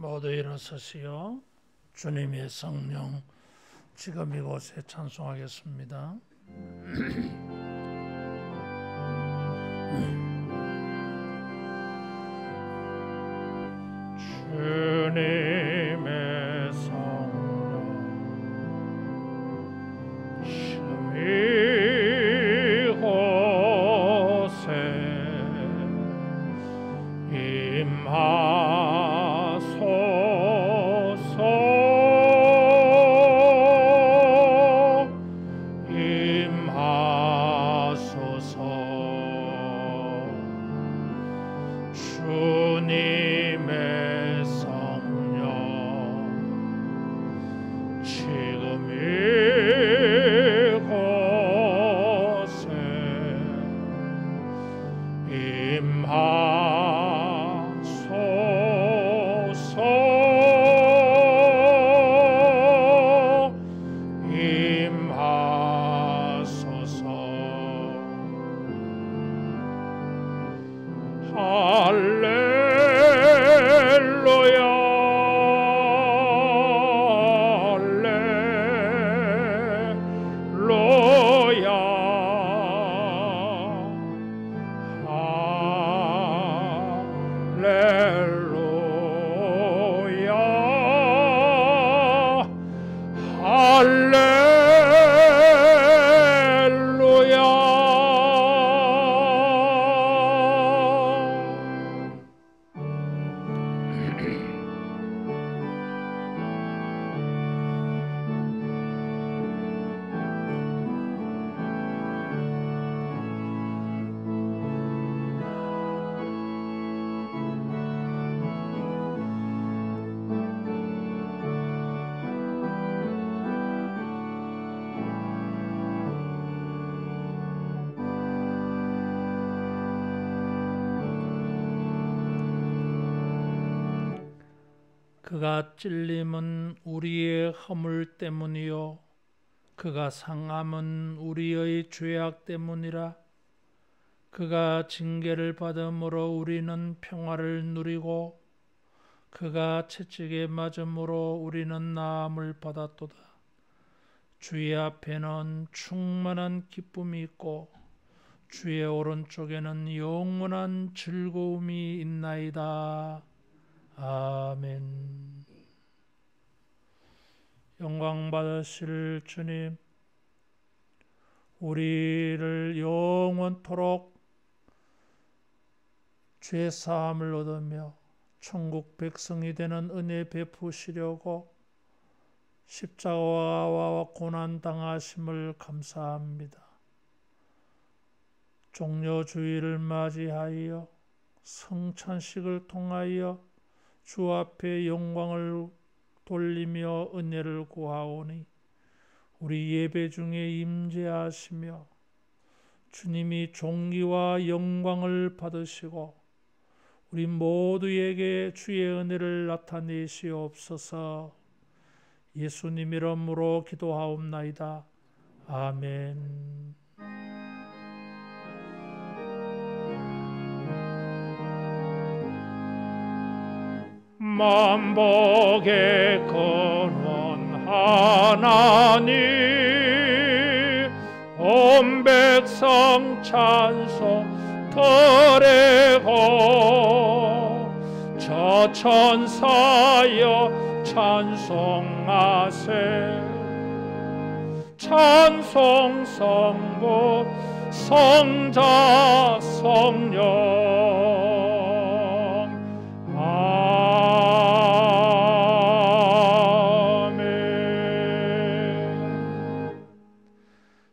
모두 일어서시오. 주님의 성령 지금 이곳에 찬송하겠습니다. 주님의 성령 지금 이곳에 주님의 성령 지금 이곳에 임하소서. 할렐루야 할렐루야 할렐루야 할렐루야. 그가 찔림은 우리의 허물 때문이요 그가 상함은 우리의 죄악 때문이라. 그가 징계를 받음으로 우리는 평화를 누리고 그가 채찍에 맞음으로 우리는 나음을 받았도다. 주의 앞에는 충만한 기쁨이 있고 주의 오른쪽에는 영원한 즐거움이 있나이다. 아멘. 영광 받으실 주님, 우리를 영원토록 죄 사함을 얻으며 천국 백성이 되는 은혜 베푸시려고 십자가와 고난 당하심을 감사합니다. 종려주의를 맞이하여 성찬식을 통하여 주 앞에 영광을 돌리며 은혜를 구하오니 우리 예배 중에 임재하시며 주님이 존귀와 영광을 받으시고 우리 모두에게 주의 은혜를 나타내시옵소서. 예수님 이름으로 기도하옵나이다. 아멘. 만복의 근원 하나님 온 백성 찬송 드리고 저 천사여 찬송하세. 찬송 성부 성자 성령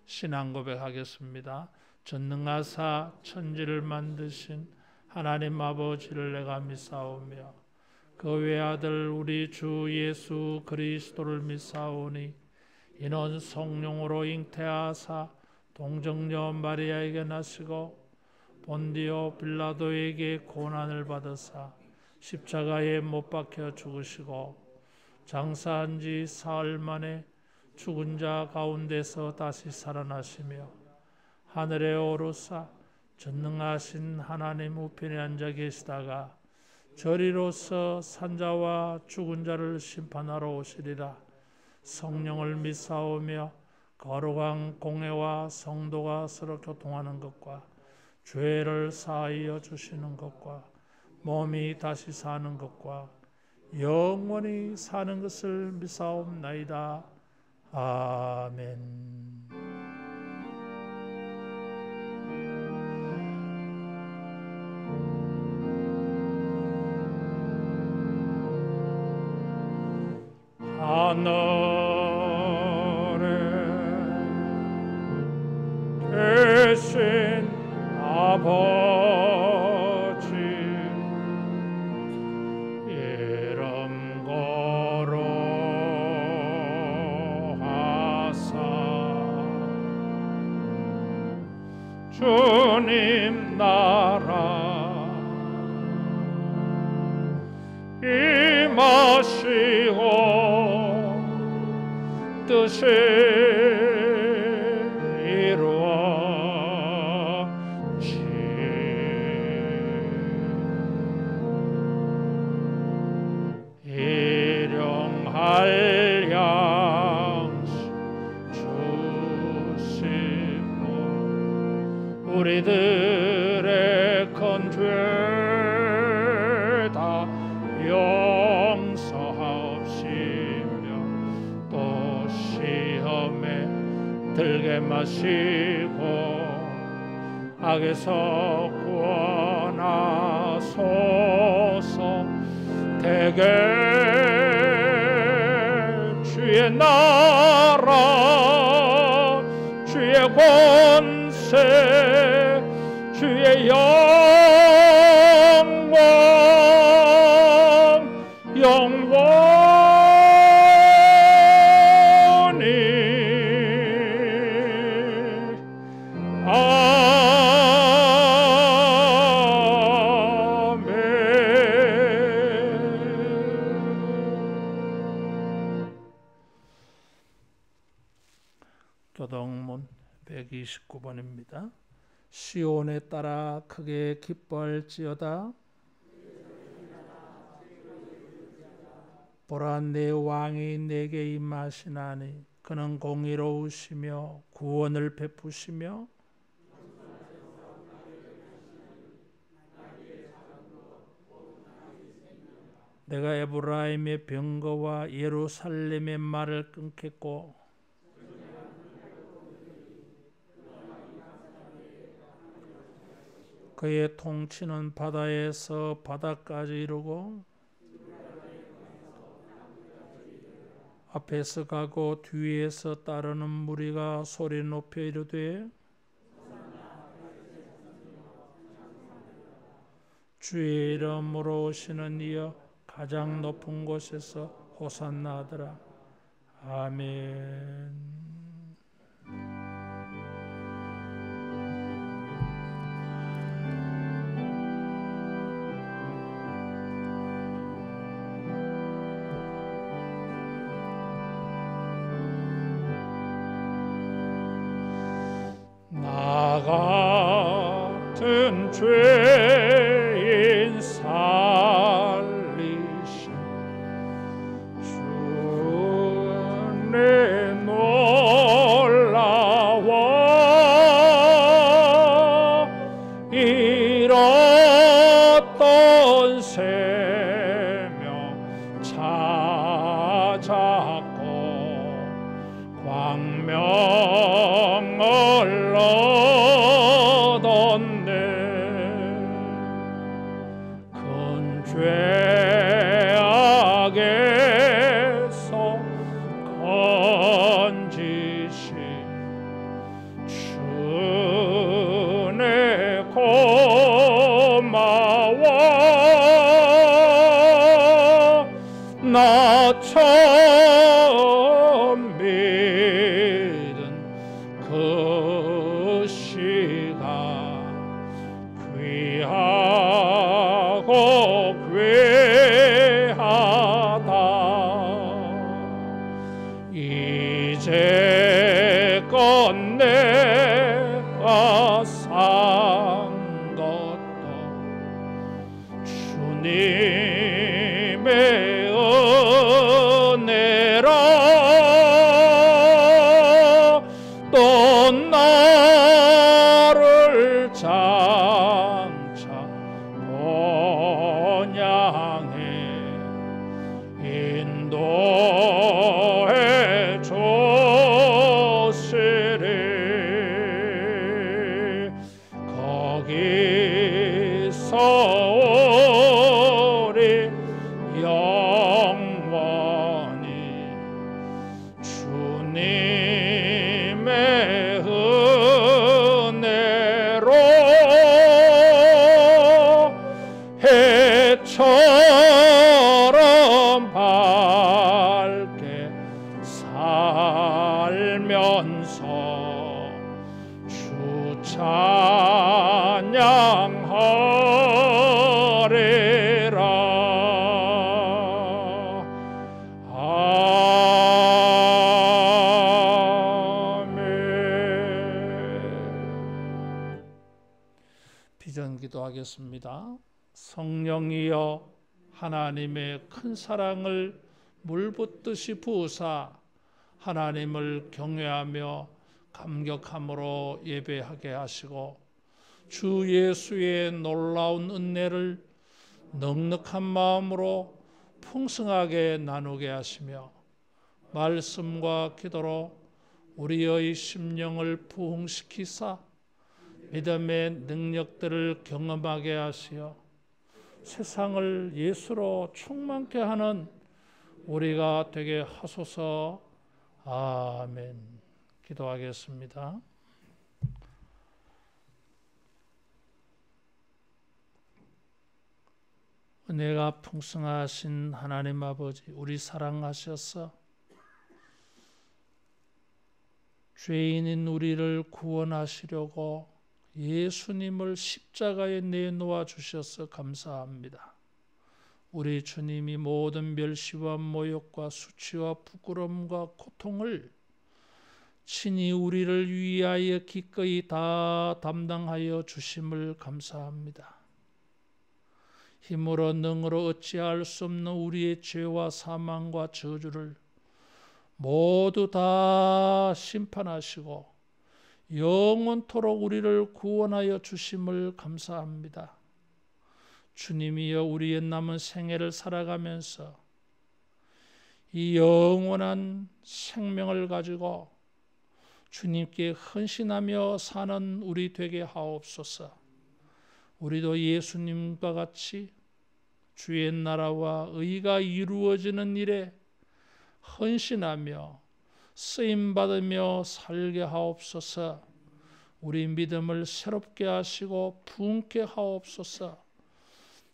신앙 고백하겠습니다. 전능하사 천지를 만드신 하나님 아버지를 내가 믿사오며 그 외아들 우리 주 예수 그리스도를 믿사오니 이는 성령으로 잉태하사 동정녀 마리아에게 나시고 본디오 빌라도에게 고난을 받으사 십자가에 못 박혀 죽으시고 장사한 지 사흘 만에 죽은 자 가운데서 다시 살아나시며 하늘에 오르사 전능하신 하나님 우편에 앉아 계시다가 저리로서 산자와 죽은 자를 심판하러 오시리라. 성령을 믿사오며 거룩한 공회와 성도가 서로 교통하는 것과 죄를 사하여 주시는 것과 몸이 다시 사는 것과 영원히 사는 것을 믿사옵나이다. 아멘. 하늘에 계신 아버지, 이름 거룩하사 주님 나라 임하시고 뜻이 이루어지 일용할 양식 주시고 우리들의 큰 죄 다 용서하옵시며 또 시험에 들게 마시고 악에서 구원하소서. 대개 주의 나라 주의 권세 주의 영광 영원히 아멘. 교동문 129번입니다. 시온에 따라 크게 기뻐할지어다. 보라, 내 왕이 내게 임하시나니 그는 공의로우시며 구원을 베푸시며 내가 에브라임의 병거와 예루살렘의 말을 끊겠고 그의 통치는 바다에서 바다까지 이르고 앞에서 가고 뒤에서 따르는 무리가 소리 높여 이르되 주의 이름으로 오시는 이여 가장 높은 곳에서 호산나 하더라. 아멘. 나 같은 죄인 살리신 주내 놀라워 잃었던 생명 찾았고 광명을 얻었네. 큰 죄악에서 건지신 주내 고마워. 나 처음 믿은 그 시간 귀하고 귀하다. 이제껏 내가 산 것도 주님 기도하겠습니다. 성령이여 하나님의 큰 사랑을 물붓듯이 부으사 하나님을 경외하며 감격함으로 예배하게 하시고 주 예수의 놀라운 은혜를 넉넉한 마음으로 풍성하게 나누게 하시며 말씀과 기도로 우리의 심령을 부흥시키사 믿음의 능력들을 경험하게 하시어 세상을 예수로 충만케 하는 우리가 되게 하소서. 아멘. 기도하겠습니다. 은혜가 풍성하신 하나님 아버지, 우리 사랑하셔서 죄인인 우리를 구원하시려고 예수님을 십자가에 내놓아 주셔서 감사합니다. 우리 주님이 모든 멸시와 모욕과 수치와 부끄러움과 고통을 친히 우리를 위하여 기꺼이 다 담당하여 주심을 감사합니다. 힘으로 능으로 어찌할 수 없는 우리의 죄와 사망과 저주를 모두 다 심판하시고 영원토록 우리를 구원하여 주심을 감사합니다. 주님이여 우리의 남은 생애를 살아가면서 이 영원한 생명을 가지고 주님께 헌신하며 사는 우리 되게 하옵소서. 우리도 예수님과 같이 주의 나라와 의가 이루어지는 일에 헌신하며 쓰임받으며 살게 하옵소서. 우리 믿음을 새롭게 하시고 부흥케 하옵소서.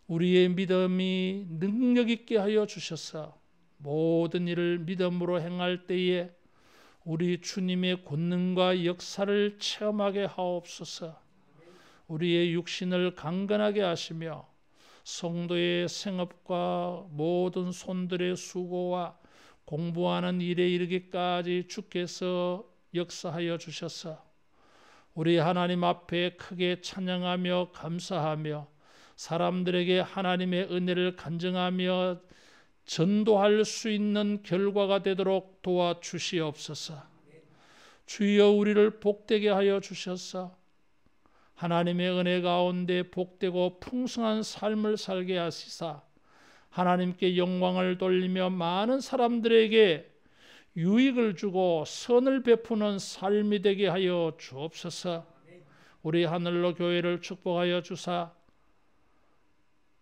우리의 믿음이 능력 있게 하여 주셔서 모든 일을 믿음으로 행할 때에 우리 주님의 권능과 역사를 체험하게 하옵소서. 우리의 육신을 강건하게 하시며 성도의 생업과 모든 손들의 수고와 공부하는 일에 이르기까지 주께서 역사하여 주셔서 우리 하나님 앞에 크게 찬양하며 감사하며 사람들에게 하나님의 은혜를 간증하며 전도할 수 있는 결과가 되도록 도와주시옵소서. 주여 우리를 복되게 하여 주셔서 하나님의 은혜 가운데 복되고 풍성한 삶을 살게 하시사 하나님께 영광을 돌리며 많은 사람들에게 유익을 주고 선을 베푸는 삶이 되게 하여 주옵소서. 우리 하늘로 교회를 축복하여 주사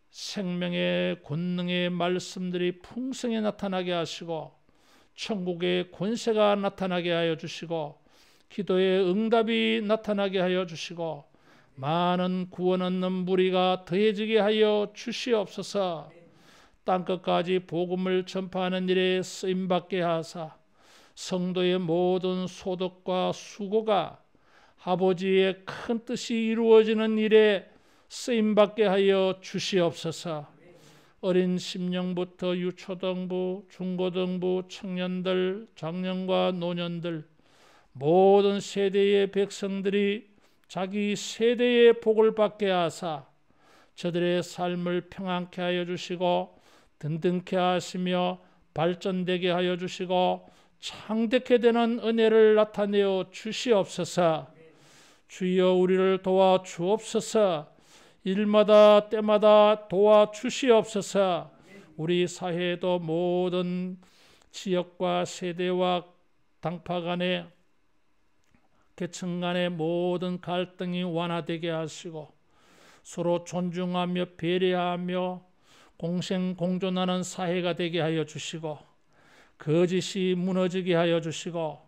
생명의 권능의 말씀들이 풍성히 나타나게 하시고 천국의 권세가 나타나게 하여 주시고 기도의 응답이 나타나게 하여 주시고 많은 구원 얻는 무리가 더해지게 하여 주시옵소서. 땅끝까지 복음을 전파하는 일에 쓰임받게 하사 성도의 모든 소득과 수고가 아버지의 큰 뜻이 이루어지는 일에 쓰임받게 하여 주시옵소서. 어린 심령부터 유초등부, 중고등부, 청년들, 장년과 노년들 모든 세대의 백성들이 자기 세대의 복을 받게 하사 저들의 삶을 평안케 하여 주시고 든든케 하시며 발전되게 하여 주시고 창대케 되는 은혜를 나타내어 주시옵소서. 주여 우리를 도와 주옵소서. 일마다 때마다 도와 주시옵소서. 우리 사회에도 모든 지역과 세대와 당파 간의 계층 간의 모든 갈등이 완화되게 하시고 서로 존중하며 배려하며 공생공존하는 사회가 되게 하여 주시고 거짓이 무너지게 하여 주시고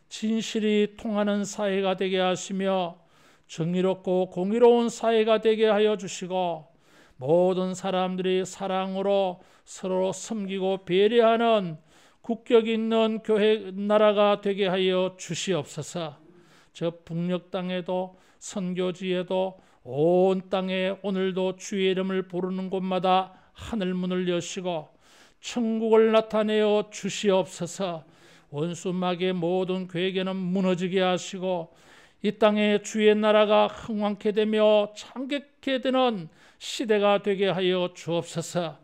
진실이 통하는 사회가 되게 하시며 정의롭고 공의로운 사회가 되게 하여 주시고 모든 사람들이 사랑으로 서로 섬기고 배려하는 국격 있는 교회 나라가 되게 하여 주시옵소서. 저 북녘 땅에도 선교지에도 온 땅에 오늘도 주의 이름을 부르는 곳마다 하늘문을 여시고 천국을 나타내어 주시옵소서. 원수막의 모든 괴계는 무너지게 하시고 이 땅에 주의 나라가 흥왕케 되며 창객케 되는 시대가 되게 하여 주옵소서.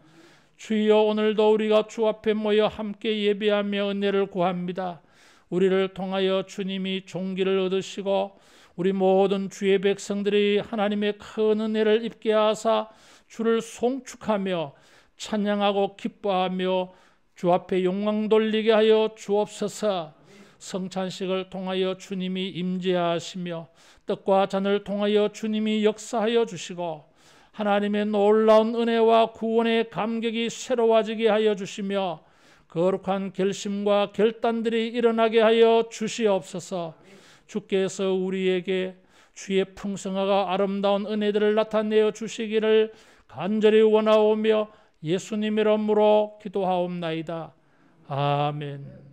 주여, 오늘도 우리가 주 앞에 모여 함께 예배하며 은혜를 구합니다. 우리를 통하여 주님이 존귀를 얻으시고 우리 모든 주의 백성들이 하나님의 큰 은혜를 입게 하사 주를 송축하며 찬양하고 기뻐하며 주 앞에 영광 돌리게 하여 주옵소서. 성찬식을 통하여 주님이 임재하시며 떡과 잔을 통하여 주님이 역사하여 주시고 하나님의 놀라운 은혜와 구원의 감격이 새로워지게 하여 주시며 거룩한 결심과 결단들이 일어나게 하여 주시옵소서. 주께서 우리에게 주의 풍성하고 아름다운 은혜들을 나타내어 주시기를 간절히 원하오며 예수님 이름으로 기도하옵나이다. 아멘.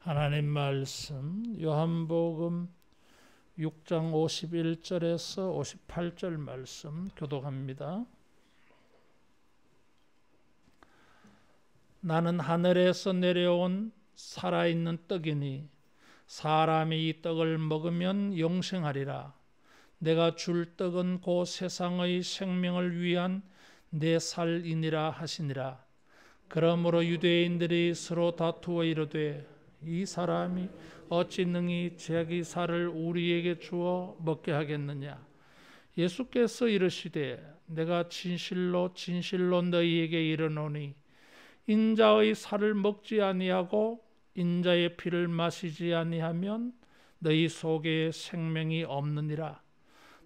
하나님 말씀 요한복음 6장 51절에서 58절 말씀 교독합니다. 나는 하늘에서 내려온 살아있는 떡이니 사람이 이 떡을 먹으면 영생하리라. 내가 줄 떡은 곧 세상의 생명을 위한 내 살이니라 하시니라. 그러므로 유대인들이 서로 다투어 이르되 이 사람이 어찌 능히 자기 살을 우리에게 주어 먹게 하겠느냐. 예수께서 이르시되 내가 진실로 진실로 너희에게 이르노니 인자의 살을 먹지 아니하고 인자의 피를 마시지 아니하면 너희 속에 생명이 없느니라.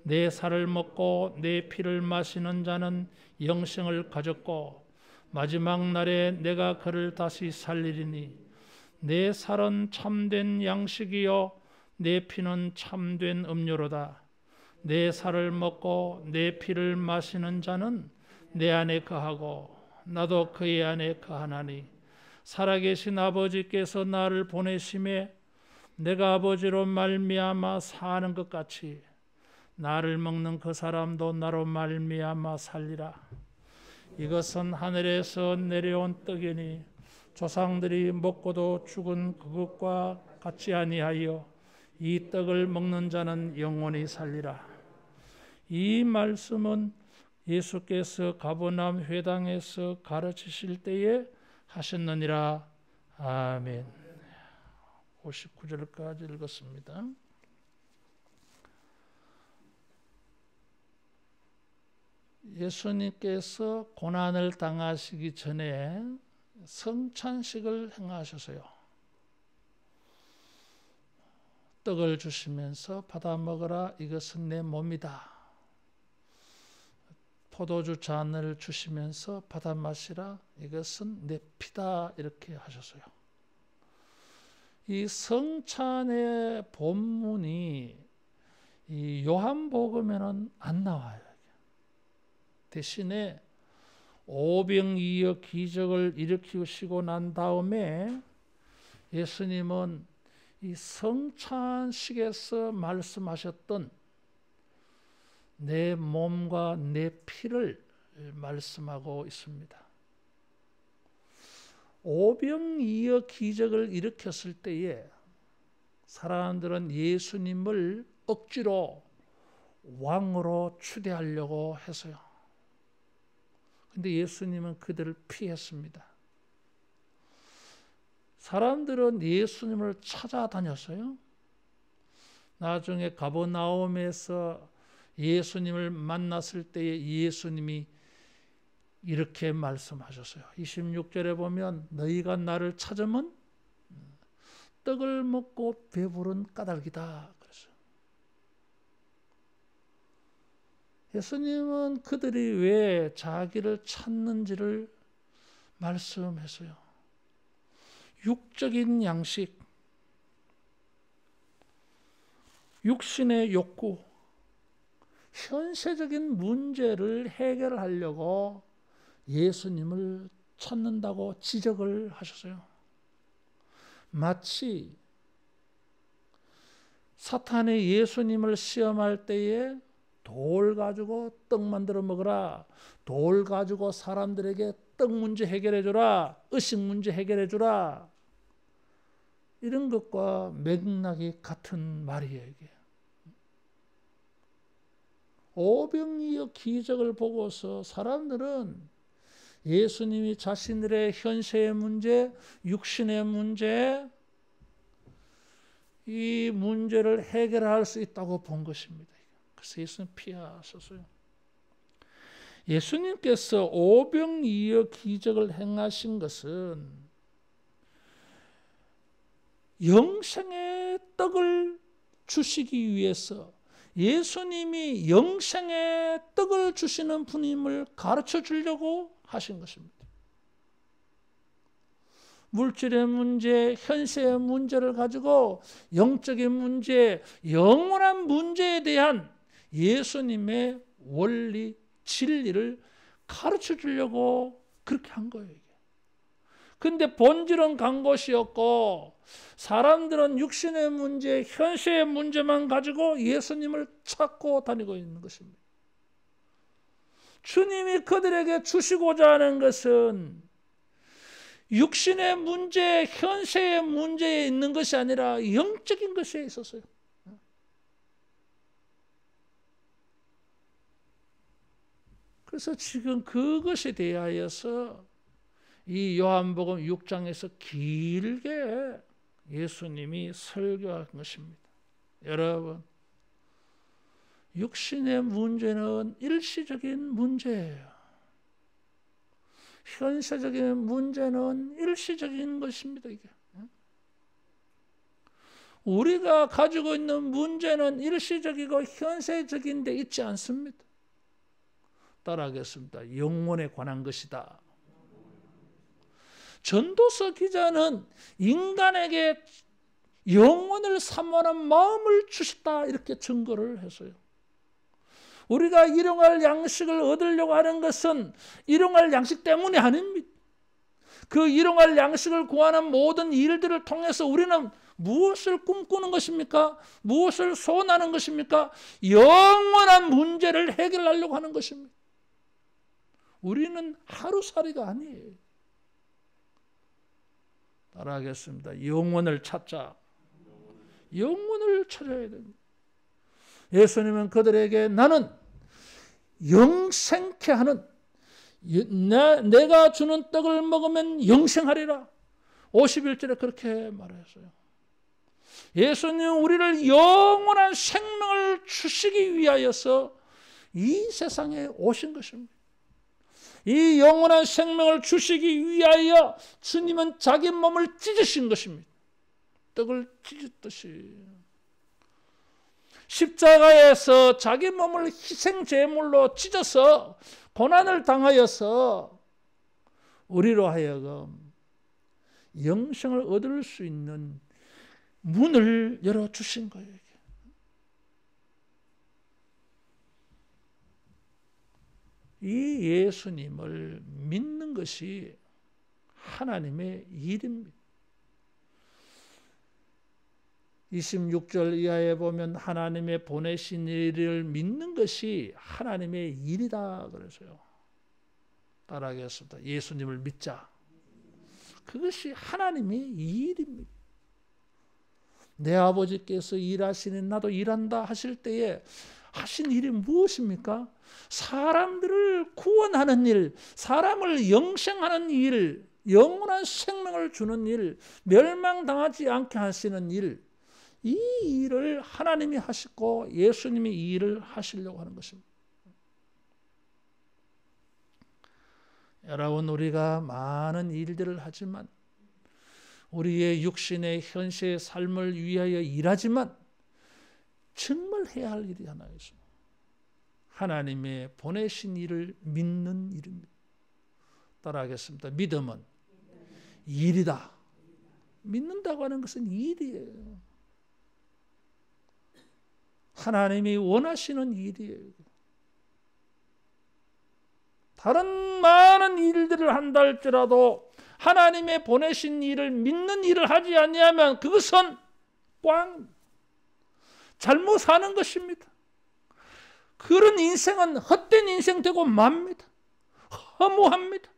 내 살을 먹고 내 피를 마시는 자는 영생을 가졌고 마지막 날에 내가 그를 다시 살리리니 내 살은 참된 양식이요 내 피는 참된 음료로다. 내 살을 먹고 내 피를 마시는 자는 내 안에 거하고 나도 그의 안에 거하나니 살아계신 아버지께서 나를 보내심에 내가 아버지로 말미암아 사는 것 같이 나를 먹는 그 사람도 나로 말미암아 살리라. 이것은 하늘에서 내려온 떡이니 조상들이 먹고도 죽은 그것과 같지 아니하여 이 떡을 먹는 자는 영원히 살리라. 이 말씀은 예수께서 가버나움 회당에서 가르치실 때에 하셨느니라. 아멘. 59절까지 읽었습니다. 예수님께서 고난을 당하시기 전에 성찬식을 행하셨어요. 떡을 주시면서 받아 먹으라, 이것은 내 몸이다. 포도주 잔을 주시면서 받아 마시라, 이것은 내 피다. 이렇게 하셨어요. 이 성찬의 본문이 이 요한복음에는 안 나와요. 대신에 오병이어 기적을 일으키시고 난 다음에 예수님은 이 성찬식에서 말씀하셨던 내 몸과 내 피를 말씀하고 있습니다. 오병이어 기적을 일으켰을 때에 사람들은 예수님을 억지로 왕으로 추대하려고 했어요. 근데 예수님은 그들을 피했습니다. 사람들은 예수님을 찾아다녔어요. 나중에 가버나움에서 예수님을 만났을 때에 예수님이 이렇게 말씀하셨어요. 26절에 보면 너희가 나를 찾으면 떡을 먹고 배부른 까닭이다. 그랬어요. 예수님은 그들이 왜 자기를 찾는지를 말씀했어요. 육적인 양식, 육신의 욕구, 현세적인 문제를 해결하려고 예수님을 찾는다고 지적을 하셨어요. 마치 사탄이 예수님을 시험할 때에 돌 가지고 떡 만들어 먹으라, 돌 가지고 사람들에게 떡 문제 해결해 주라, 의식 문제 해결해 주라, 이런 것과 맥락이 같은 말이에요. 이게 오병이어 기적을 보고서 사람들은 예수님이 자신들의 현세의 문제, 육신의 문제, 이 문제를 해결할 수 있다고 본 것입니다. 그래서 예수님 피하셨어요. 예수님께서 오병이어 기적을 행하신 것은 영생의 떡을 주시기 위해서, 예수님이 영생의 떡을 주시는 분임을 가르쳐 주려고 하신 것입니다. 물질의 문제, 현세의 문제를 가지고 영적인 문제, 영원한 문제에 대한 예수님의 원리, 진리를 가르쳐 주려고 그렇게 한 거예요. 근데 본질은 간 것이었고 사람들은 육신의 문제, 현세의 문제만 가지고 예수님을 찾고 다니고 있는 것입니다. 주님이 그들에게 주시고자 하는 것은 육신의 문제, 현세의 문제에 있는 것이 아니라 영적인 것에 있었어요. 그래서 지금 그것에 대하여서 이 요한복음 6장에서 길게 예수님이 설교한 것입니다. 여러분, 육신의 문제는 일시적인 문제예요. 현세적인 문제는 일시적인 것입니다. 이게. 우리가 가지고 있는 문제는 일시적이고 현세적인 데 있지 않습니다. 따라하겠습니다. 영혼에 관한 것이다. 전도서 기자는 인간에게 영혼을 사모하는 마음을 주셨다, 이렇게 증거를 했어요. 우리가 일용할 양식을 얻으려고 하는 것은 일용할 양식 때문이 아닙니다. 그 일용할 양식을 구하는 모든 일들을 통해서 우리는 무엇을 꿈꾸는 것입니까? 무엇을 소원하는 것입니까? 영원한 문제를 해결하려고 하는 것입니다. 우리는 하루살이가 아니에요. 따라하겠습니다. 영원을 찾자. 영원을 찾아야 됩니다. 예수님은 그들에게 나는 영생케 하는, 내가 주는 떡을 먹으면 영생하리라. 51절에 그렇게 말했어요. 예수님은 우리를 영원한 생명을 주시기 위하여서 이 세상에 오신 것입니다. 이 영원한 생명을 주시기 위하여 주님은 자기 몸을 찢으신 것입니다. 떡을 찢었듯이 십자가에서 자기 몸을 희생제물로 찢어서 고난을 당하여서 우리로 하여금 영생을 얻을 수 있는 문을 열어주신 거예요. 이 예수님을 믿는 것이 하나님의 일입니다. 26절 이하에 보면 하나님의 보내신 일을 믿는 것이 하나님의 일이다 그래서요. 따라하겠습니다. 예수님을 믿자. 그것이 하나님의 일입니다. 내 아버지께서 일하시는 나도 일한다 하실 때에 하신 일이 무엇입니까? 사람들을 구원하는 일, 사람을 영생하는 일, 영원한 생명을 주는 일, 멸망당하지 않게 하시는 일, 이 일을 하나님이 하시고 예수님이 이 일을 하시려고 하는 것입니다. 여러분, 우리가 많은 일들을 하지만 우리의 육신의 현세의 삶을 위하여 일하지만 정말 해야 할 일이 하나 있습니다. 하나님의 보내신 일을 믿는 일입니다. 따라하겠습니다. 믿음은 일이다. 믿는다고 하는 것은 일이에요. 하나님이 원하시는 일이에요. 다른 많은 일들을 한다 할지라도 하나님의 보내신 일을 믿는 일을 하지 아니하면 그것은 꽝 잘못 사는 것입니다. 그런 인생은 헛된 인생 되고 맙니다. 허무합니다.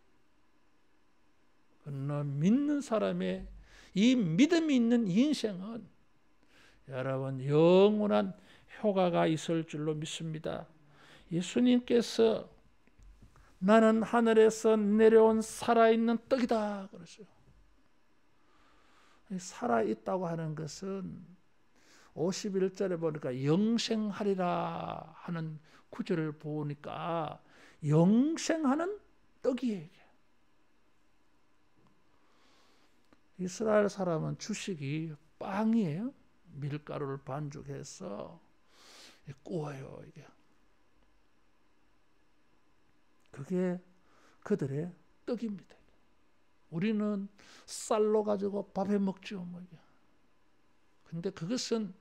그러나 믿는 사람의 이 믿음이 있는 인생은 여러분 영원한 효과가 있을 줄로 믿습니다. 예수님께서 나는 하늘에서 내려온 살아있는 떡이다 그러죠. 살아있다고 하는 것은 51절에 보니까 영생하리라 하는 구절을 보니까 영생하는 떡이에요. 이스라엘 사람은 주식이 빵이에요. 밀가루를 반죽해서 구워요. 이게. 그게 그들의 떡입니다. 우리는 쌀로 가지고 밥에 먹죠. 뭐 이게. 근데 그것은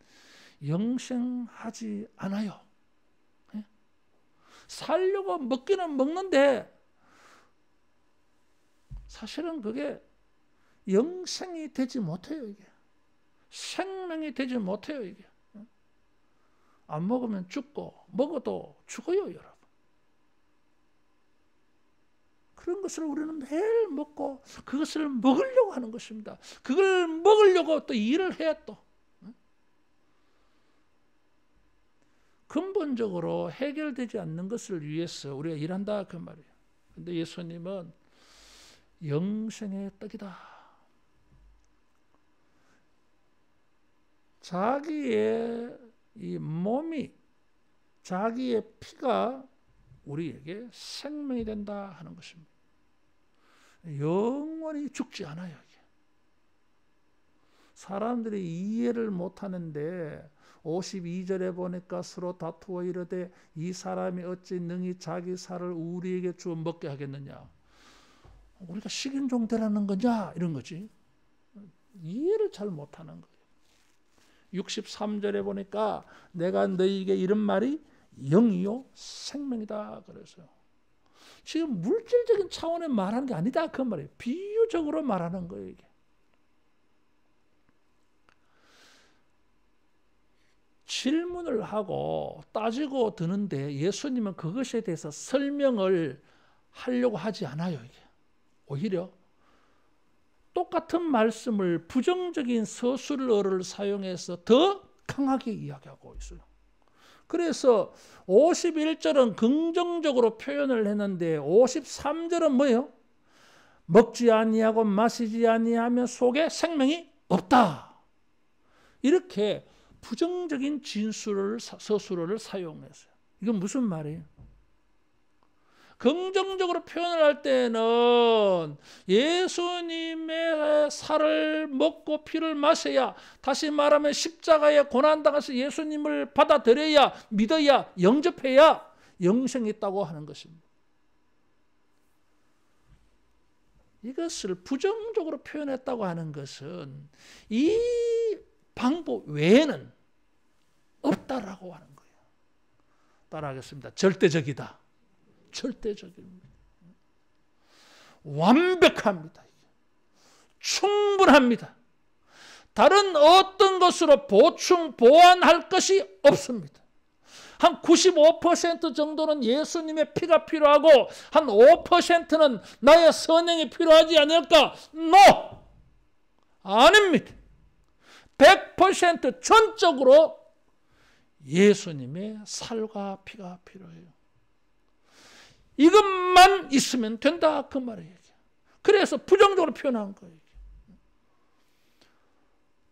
영생하지 않아요. 예? 살려고 먹기는 먹는데 사실은 그게 영생이 되지 못해요. 이게. 생명이 되지 못해요. 이게. 안 먹으면 죽고 먹어도 죽어요. 여러분. 그런 것을 우리는 매일 먹고 그것을 먹으려고 하는 것입니다. 그걸 먹으려고 또 일을 해 또. 근본적으로 해결되지 않는 것을 위해서 우리가 일한다 그 말이에요. 그런데 예수님은 영생의 떡이다. 자기의 이 몸이 자기의 피가 우리에게 생명이 된다 하는 것입니다. 영원히 죽지 않아요. 이게. 사람들이 이해를 못하는데 52절에 보니까 서로 다투어 이르되 이 사람이 어찌 능히 자기 살을 우리에게 주어 먹게 하겠느냐. 우리가 식인종 되라는 거냐 이런 거지. 이해를 잘 못하는 거예요. 63절에 보니까 내가 너희에게 이런 말이 영이요 생명이다 그래서요. 지금 물질적인 차원에 말하는 게 아니다 그 말이에요. 비유적으로 말하는 거예요. 이게. 질문을 하고 따지고 드는데 예수님은 그것에 대해서 설명을 하려고 하지 않아요. 이게. 오히려 똑같은 말씀을 부정적인 서술어를 사용해서 더 강하게 이야기하고 있어요. 그래서 51절은 긍정적으로 표현을 했는데 53절은 뭐예요? 먹지 아니하고 마시지 아니하면 속에 생명이 없다. 이렇게 부정적인 진술을 서술어를 사용했어요. 이건 무슨 말이에요? 긍정적으로 표현을 할 때는 예수님의 살을 먹고 피를 마셔야, 다시 말하면 십자가에 고난당해서 예수님을 받아들여야, 믿어야, 영접해야 영생이 있다고 하는 것입니다. 이것을 부정적으로 표현했다고 하는 것은 이 방법 외에는 없다라고 하는 거예요. 따라하겠습니다. 절대적이다. 절대적입니다. 완벽합니다. 충분합니다. 다른 어떤 것으로 보충, 보완할 것이 없습니다. 한 95% 정도는 예수님의 피가 필요하고 한 5%는 나의 선행이 필요하지 않을까? No! 아닙니다. 100% 전적으로 예수님의 살과 피가 필요해요. 이것만 있으면 된다 그 말이에요. 그래서 부정적으로 표현한 거예요.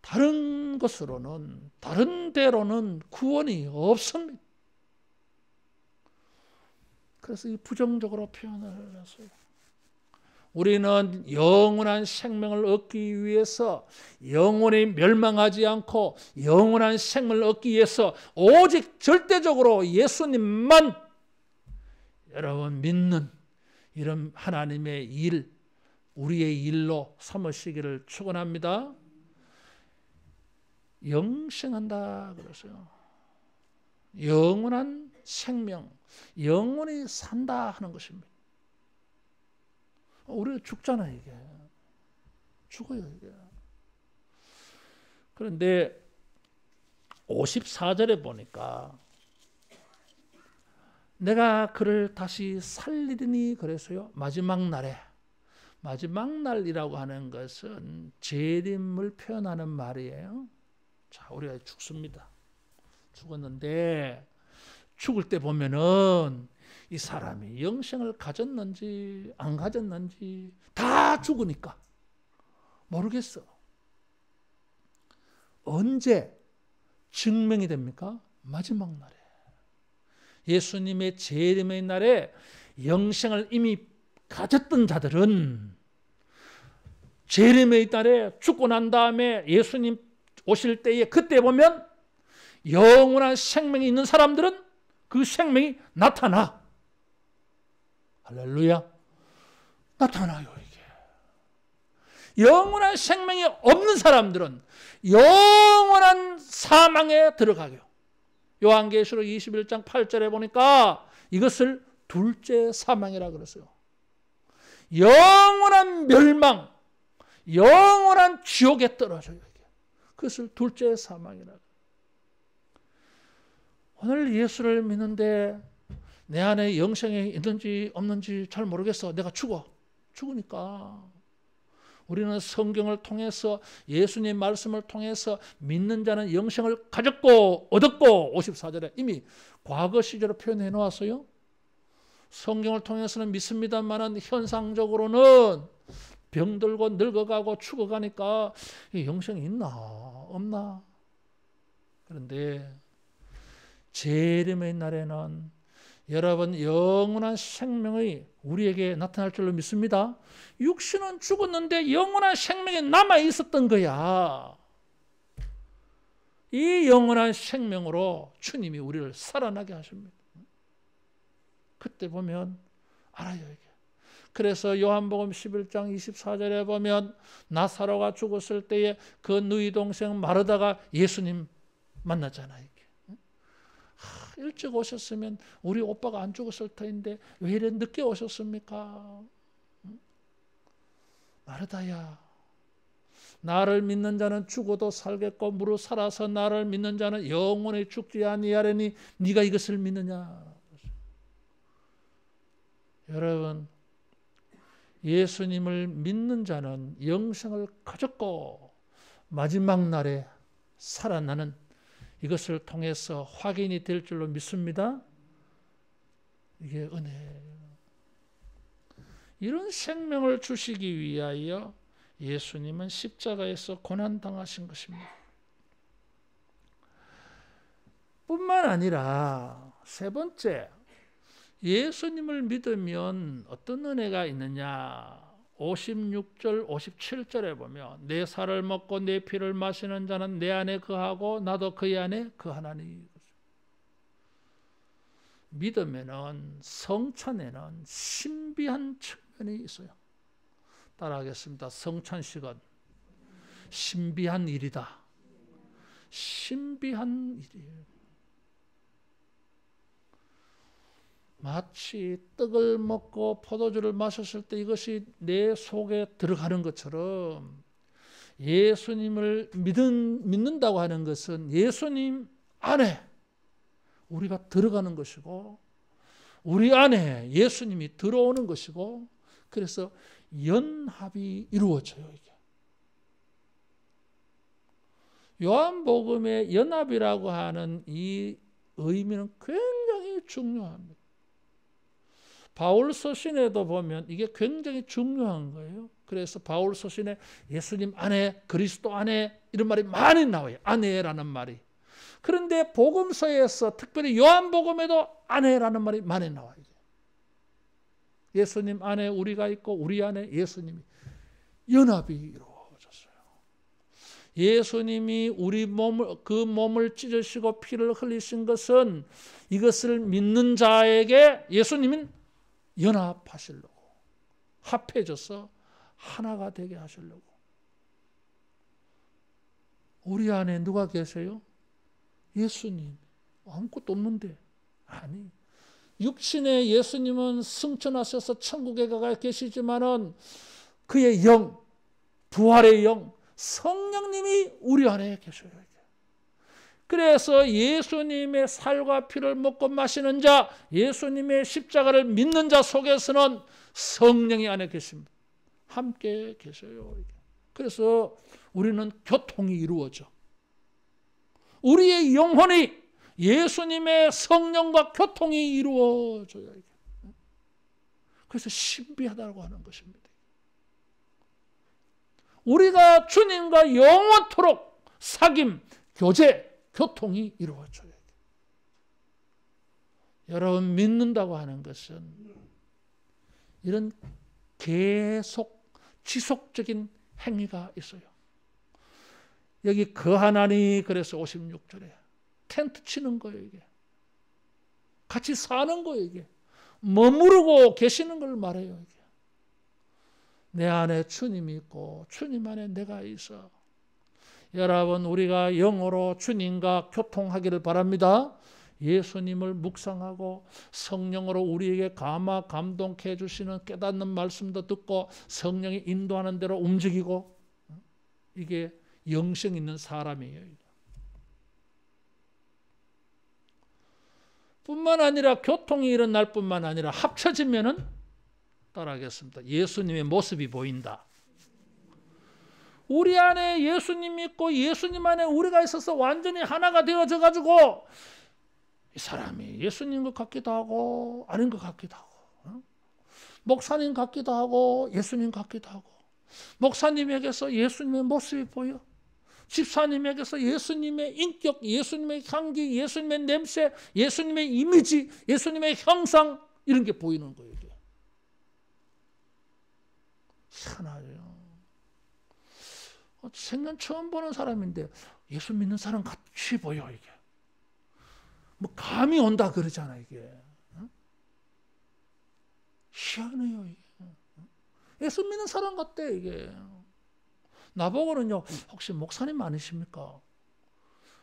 다른 것으로는, 다른 데로는 구원이 없습니다. 그래서 이 부정적으로 표현을 했어요. 우리는 영원한 생명을 얻기 위해서, 영원히 멸망하지 않고 영원한 생명을 얻기 위해서 오직 절대적으로 예수님만 여러분 믿는 이런 하나님의 일, 우리의 일로 삼으시기를 축원합니다. 영생한다 그랬어요. 영원한 생명, 영원히 산다 하는 것입니다. 우리가 죽잖아요, 이게. 죽어요, 이게. 그런데 54절에 보니까 내가 그를 다시 살리리니 그랬어요. 마지막 날에. 마지막 날이라고 하는 것은 재림을 표현하는 말이에요. 자, 우리가 죽습니다. 죽었는데 죽을 때 보면은 이 사람이 영생을 가졌는지 안 가졌는지 다 죽으니까 모르겠어. 언제 증명이 됩니까? 마지막 날에. 예수님의 재림의 날에 영생을 이미 가졌던 자들은 재림의 날에 죽고 난 다음에 예수님 오실 때에 그때 보면 영원한 생명이 있는 사람들은 그 생명이 나타나. 할렐루야. 나타나요, 이게. 영원한 생명이 없는 사람들은 영원한 사망에 들어가요. 요한계시록 21장 8절에 보니까 이것을 둘째 사망이라 그랬어요. 영원한 멸망, 영원한 지옥에 떨어져요. 그것을 둘째 사망이라. 오늘 예수를 믿는데 내 안에 영생이 있는지 없는지 잘 모르겠어. 내가 죽으니까. 우리는 성경을 통해서 예수님 말씀을 통해서 믿는 자는 영생을 가졌고 얻었고 54절에 이미 과거 시절로 표현해 놓았어요. 성경을 통해서는 믿습니다만은 현상적으로는 병들고 늙어가고 죽어가니까 영생이 있나 없나. 그런데 재림의 날에는 여러분 영원한 생명이 우리에게 나타날 줄로 믿습니다. 육신은 죽었는데 영원한 생명이 남아 있었던 거야. 이 영원한 생명으로 주님이 우리를 살아나게 하십니다. 그때 보면 알아요, 이게. 그래서 요한복음 11장 24절에 보면 나사로가 죽었을 때에 그 누이 동생 마르다가 예수님 만났잖아요. 일찍 오셨으면 우리 오빠가 안 죽었을 터인데 왜 이래 늦게 오셨습니까? 마르다야, 나를 믿는 자는 죽어도 살겠고 무릇 살아서 나를 믿는 자는 영원히 죽지 아니하리니 네가 이것을 믿느냐? 여러분, 예수님을 믿는 자는 영생을 가졌고 마지막 날에 살아나는 이것을 통해서 확인이 될 줄로 믿습니다. 이게 은혜예요. 이런 생명을 주시기 위하여 예수님은 십자가에서 고난당하신 것입니다. 뿐만 아니라 세 번째, 예수님을 믿으면 어떤 은혜가 있느냐. 56절 57절에 보면 내 살을 먹고 내 피를 마시는 자는 내 안에 거하고 나도 그의 안에 거하나니. 믿으면은 성찬에는 신비한 측면이 있어요. 따라하겠습니다. 성찬식은 신비한 일이다. 신비한 일이에요. 마치 떡을 먹고 포도주를 마셨을 때 이것이 내 속에 들어가는 것처럼 예수님을 믿는다고 하는 것은 예수님 안에 우리가 들어가는 것이고 우리 안에 예수님이 들어오는 것이고 그래서 연합이 이루어져요. 이게. 요한복음의 연합이라고 하는 이 의미는 굉장히 중요합니다. 바울 서신에도 보면 이게 굉장히 중요한 거예요. 그래서 바울 서신에 예수님 안에 그리스도 안에 이런 말이 많이 나와요. 안에라는 말이. 그런데 복음서에서 특별히 요한복음에도 안에라는 말이 많이 나와요. 예수님 안에 우리가 있고 우리 안에 예수님이 연합이 이루어졌어요. 예수님이 우리 몸을 찢으시고 피를 흘리신 것은 이것을 믿는 자에게 예수님은 연합하시려고, 합해져서 하나가 되게 하시려고. 우리 안에 누가 계세요? 예수님. 아무것도 없는데. 아니, 육신의 예수님은 승천하셔서 천국에 가 계시지만은 그의 영, 부활의 영, 성령님이 우리 안에 계셔요. 그래서 예수님의 살과 피를 먹고 마시는 자, 예수님의 십자가를 믿는 자 속에서는 성령이 안에 계십니다. 함께 계셔요. 그래서 우리는 교통이 이루어져. 우리의 영혼이 예수님의 성령과 교통이 이루어져요. 그래서 신비하다고 하는 것입니다. 우리가 주님과 영원토록 사귐, 교제, 교통이 이루어져요. 여러분, 믿는다고 하는 것은 이런 계속 지속적인 행위가 있어요. 여기 거하나니, 그래서 56절에 텐트 치는 거예요. 이게 같이 사는 거예요. 이게 머무르고 계시는 걸 말해요. 이게 내 안에 주님이 있고 주님 안에 내가 있어. 여러분, 우리가 영어로 주님과 교통하기를 바랍니다. 예수님을 묵상하고 성령으로 우리에게 감동케 해주시는 깨닫는 말씀도 듣고 성령이 인도하는 대로 움직이고, 이게 영성 있는 사람이에요. 뿐만 아니라 교통이 일어날 뿐만 아니라 합쳐지면은, 따라하겠습니다, 예수님의 모습이 보인다. 우리 안에 예수님이 있고 예수님 안에 우리가 있어서 완전히 하나가 되어져 가지고 이 사람이 예수님 것 같기도 하고 아닌 것 같기도 하고, 목사님 같기도 하고 예수님 같기도 하고, 목사님에게서 예수님의 모습이 보여, 집사님에게서 예수님의 인격, 예수님의 향기, 예수님의 냄새, 예수님의 이미지, 예수님의 형상, 이런 게 보이는 거예요. 이게 희한하죠. 생전 처음 보는 사람인데 예수 믿는 사람 같이 보여. 이게 뭐 감이 온다 그러잖아. 이게 희한해요. 이게 예수 믿는 사람 같대. 이게 나보고는요, 혹시 목사님 아니십니까?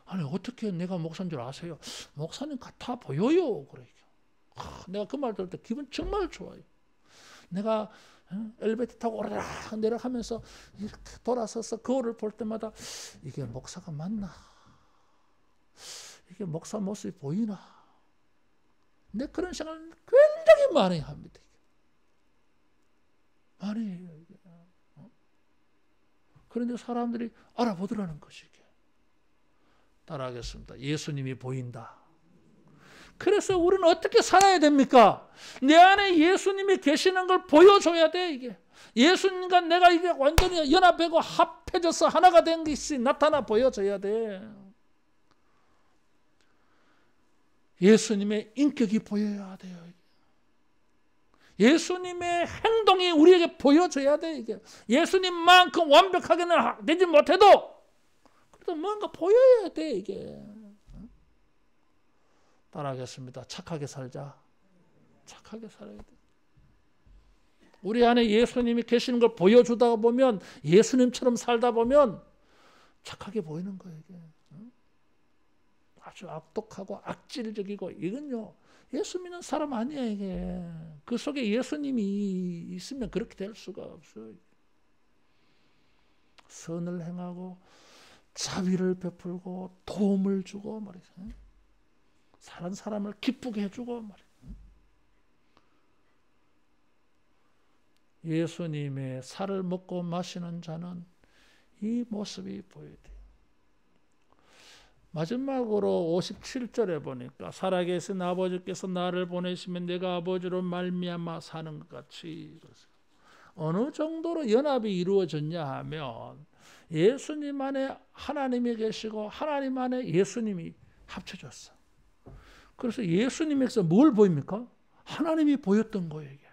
아니, 어떻게 내가 목사인 줄 아세요? 목사님 같아 보여요. 그래. 내가 그 말 들을 때 기분 정말 좋아요. 내가 엘리베이터 타고 오르락 내려가면서 이렇게 돌아서서 거울을 볼 때마다 이게 목사가 맞나? 이게 목사 모습이 보이나? 내 그런 생각을 굉장히 많이 합니다. 많이 해요. 그런데 사람들이 알아보더라는 것이. 따라하겠습니다. 예수님이 보인다. 그래서 우리는 어떻게 살아야 됩니까? 내 안에 예수님이 계시는 걸 보여줘야 돼. 이게 예수님과 내가 이게 완전히 연합하고 합해져서 하나가 된 것이 나타나 보여져야 돼. 예수님의 인격이 보여야 돼요. 예수님의 행동이 우리에게 보여져야 돼. 이게 예수님만큼 완벽하게는 되지 못해도 그래도 뭔가 보여야 돼. 이게 따라하겠습니다. 착하게 살자. 착하게 살아야 돼. 우리 안에 예수님이 계시는 걸 보여주다 보면, 예수님처럼 살다 보면 착하게 보이는 거예요. 이게 아주 악독하고 악질적이고, 이건요 예수 믿는 사람 아니야. 이게 그 속에 예수님이 있으면 그렇게 될 수가 없어요. 선을 행하고 자비를 베풀고 도움을 주고 말이죠. 다른 사람을 기쁘게 해주고 말이에요. 예수님의 살을 먹고 마시는 자는 이 모습이 보여야 돼요. 마지막으로 57절에 보니까 살아계신 아버지께서 나를 보내시면 내가 아버지로 말미암아 사는 것 같이, 어느 정도로 연합이 이루어졌냐 하면 예수님 안에 하나님이 계시고 하나님 안에 예수님이 합쳐졌어. 그래서 예수님에게서 뭘 보입니까? 하나님이 보였던 거예요. 이게.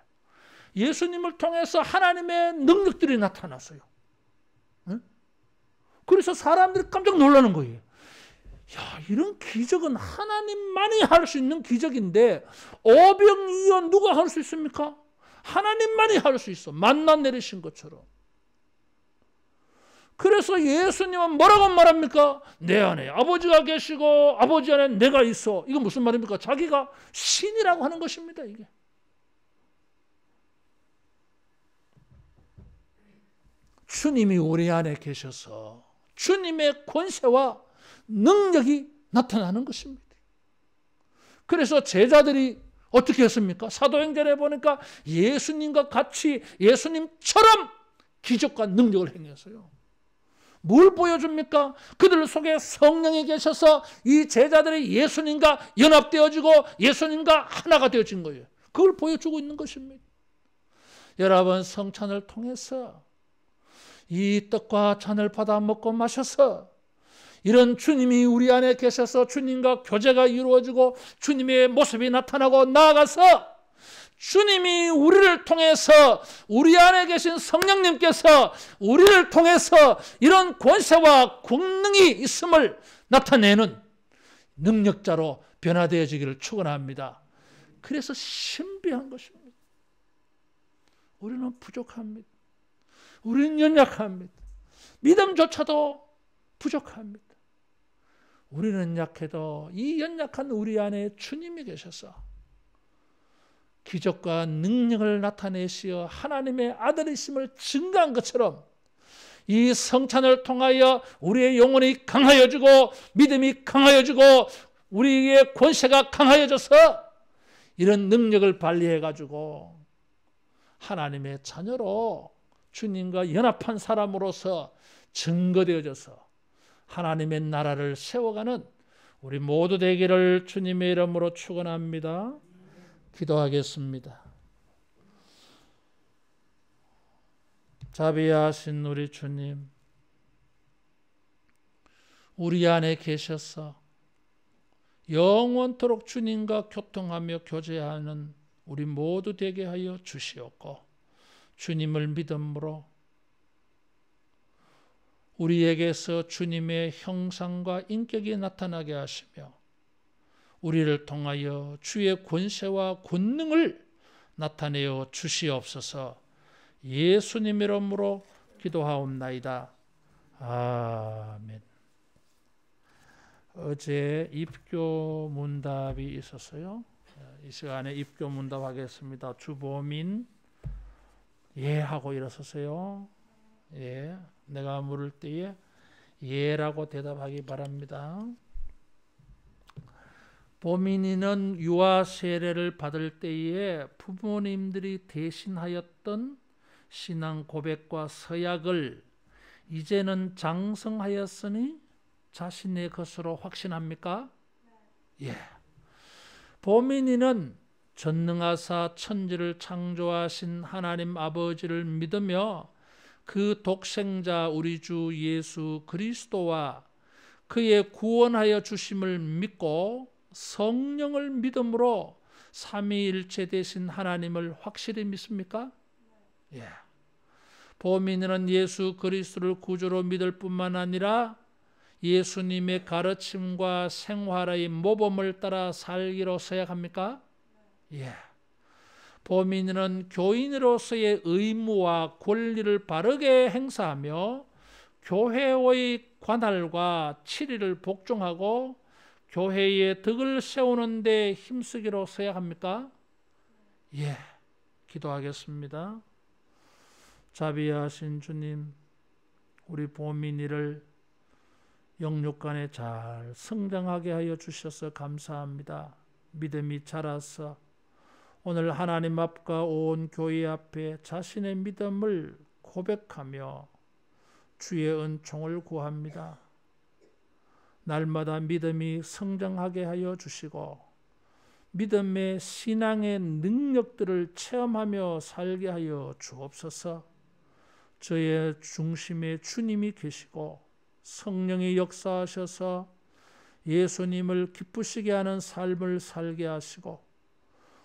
예수님을 통해서 하나님의 능력들이 나타났어요. 그래서 사람들이 깜짝 놀라는 거예요. 야, 이런 기적은 하나님만이 할 수 있는 기적인데 오병이어 누가 할 수 있습니까? 하나님만이 할 수 있어. 만나 내리신 것처럼. 그래서 예수님은 뭐라고 말합니까? 내 안에 아버지가 계시고 아버지 안에 내가 있어. 이건 무슨 말입니까? 자기가 신이라고 하는 것입니다. 이게. 주님이 우리 안에 계셔서 주님의 권세와 능력이 나타나는 것입니다. 그래서 제자들이 어떻게 했습니까? 사도행전에 보니까 예수님과 같이 예수님처럼 기적과 능력을 행했어요. 뭘 보여줍니까? 그들 속에 성령이 계셔서 이 제자들이 예수님과 연합되어지고 예수님과 하나가 되어진 거예요. 그걸 보여주고 있는 것입니다. 여러분, 성찬을 통해서 이 떡과 잔을 받아 먹고 마셔서 이런 주님이 우리 안에 계셔서 주님과 교제가 이루어지고 주님의 모습이 나타나고 나아가서 주님이 우리를 통해서 우리 안에 계신 성령님께서 우리를 통해서 이런 권세와 권능이 있음을 나타내는 능력자로 변화되어지기를 축원합니다. 그래서 신비한 것입니다. 우리는 부족합니다. 우리는 연약합니다. 믿음조차도 부족합니다. 우리는 약해도 이 연약한 우리 안에 주님이 계셔서 기적과 능력을 나타내시어 하나님의 아들이심을 증거한 것처럼 이 성찬을 통하여 우리의 영혼이 강하여지고 믿음이 강하여지고 우리의 권세가 강하여져서 이런 능력을 발휘해가지고 하나님의 자녀로 주님과 연합한 사람으로서 증거되어져서 하나님의 나라를 세워가는 우리 모두 되기를 주님의 이름으로 축원합니다. 기도하겠습니다. 자비하신 우리 주님, 우리 안에 계셔서 영원토록 주님과 교통하며 교제하는 우리 모두 되게 하여 주시옵고 주님을 믿음으로 우리에게서 주님의 형상과 인격이 나타나게 하시며 우리를 통하여 주의 권세와 권능을 나타내어 주시옵소서. 예수님 이름으로 기도하옵나이다. 아멘. 어제 입교 문답이 있었어요. 이 시간에 입교 문답 하겠습니다. 주보민 예 하고 일어서세요. 예, 내가 물을 때에 예라고 대답하기 바랍니다. 보민이는 유아 세례를 받을 때에 부모님들이 대신하였던 신앙 고백과 서약을 이제는 장성하였으니 자신의 것으로 확신합니까? 예. 보민이는 전능하사 천지를 창조하신 하나님 아버지를 믿으며 그 독생자 우리 주 예수 그리스도와 그의 구원하여 주심을 믿고 성령을 믿음으로 삼위일체 되신 하나님을 확실히 믿습니까? 예. 보민은 예수 그리스도를 구주로 믿을 뿐만 아니라 예수님의 가르침과 생활의 모범을 따라 살기로 서약합니까? 예. 보민은 교인으로서의 의무와 권리를 바르게 행사하며 교회의 관할과 치리를 복종하고 교회의 덕을 세우는 데 힘쓰기로 서약합니까? 예. 기도하겠습니다. 자비하신 주님, 우리 보민이를 영육간에 잘 성장하게 하여 주셔서 감사합니다. 믿음이 자라서 오늘 하나님 앞과 온 교회 앞에 자신의 믿음을 고백하며 주의 은총을 구합니다. 날마다 믿음이 성장하게 하여 주시고 믿음의 신앙의 능력들을 체험하며 살게 하여 주옵소서. 저의 중심에 주님이 계시고 성령이 역사하셔서 예수님을 기쁘시게 하는 삶을 살게 하시고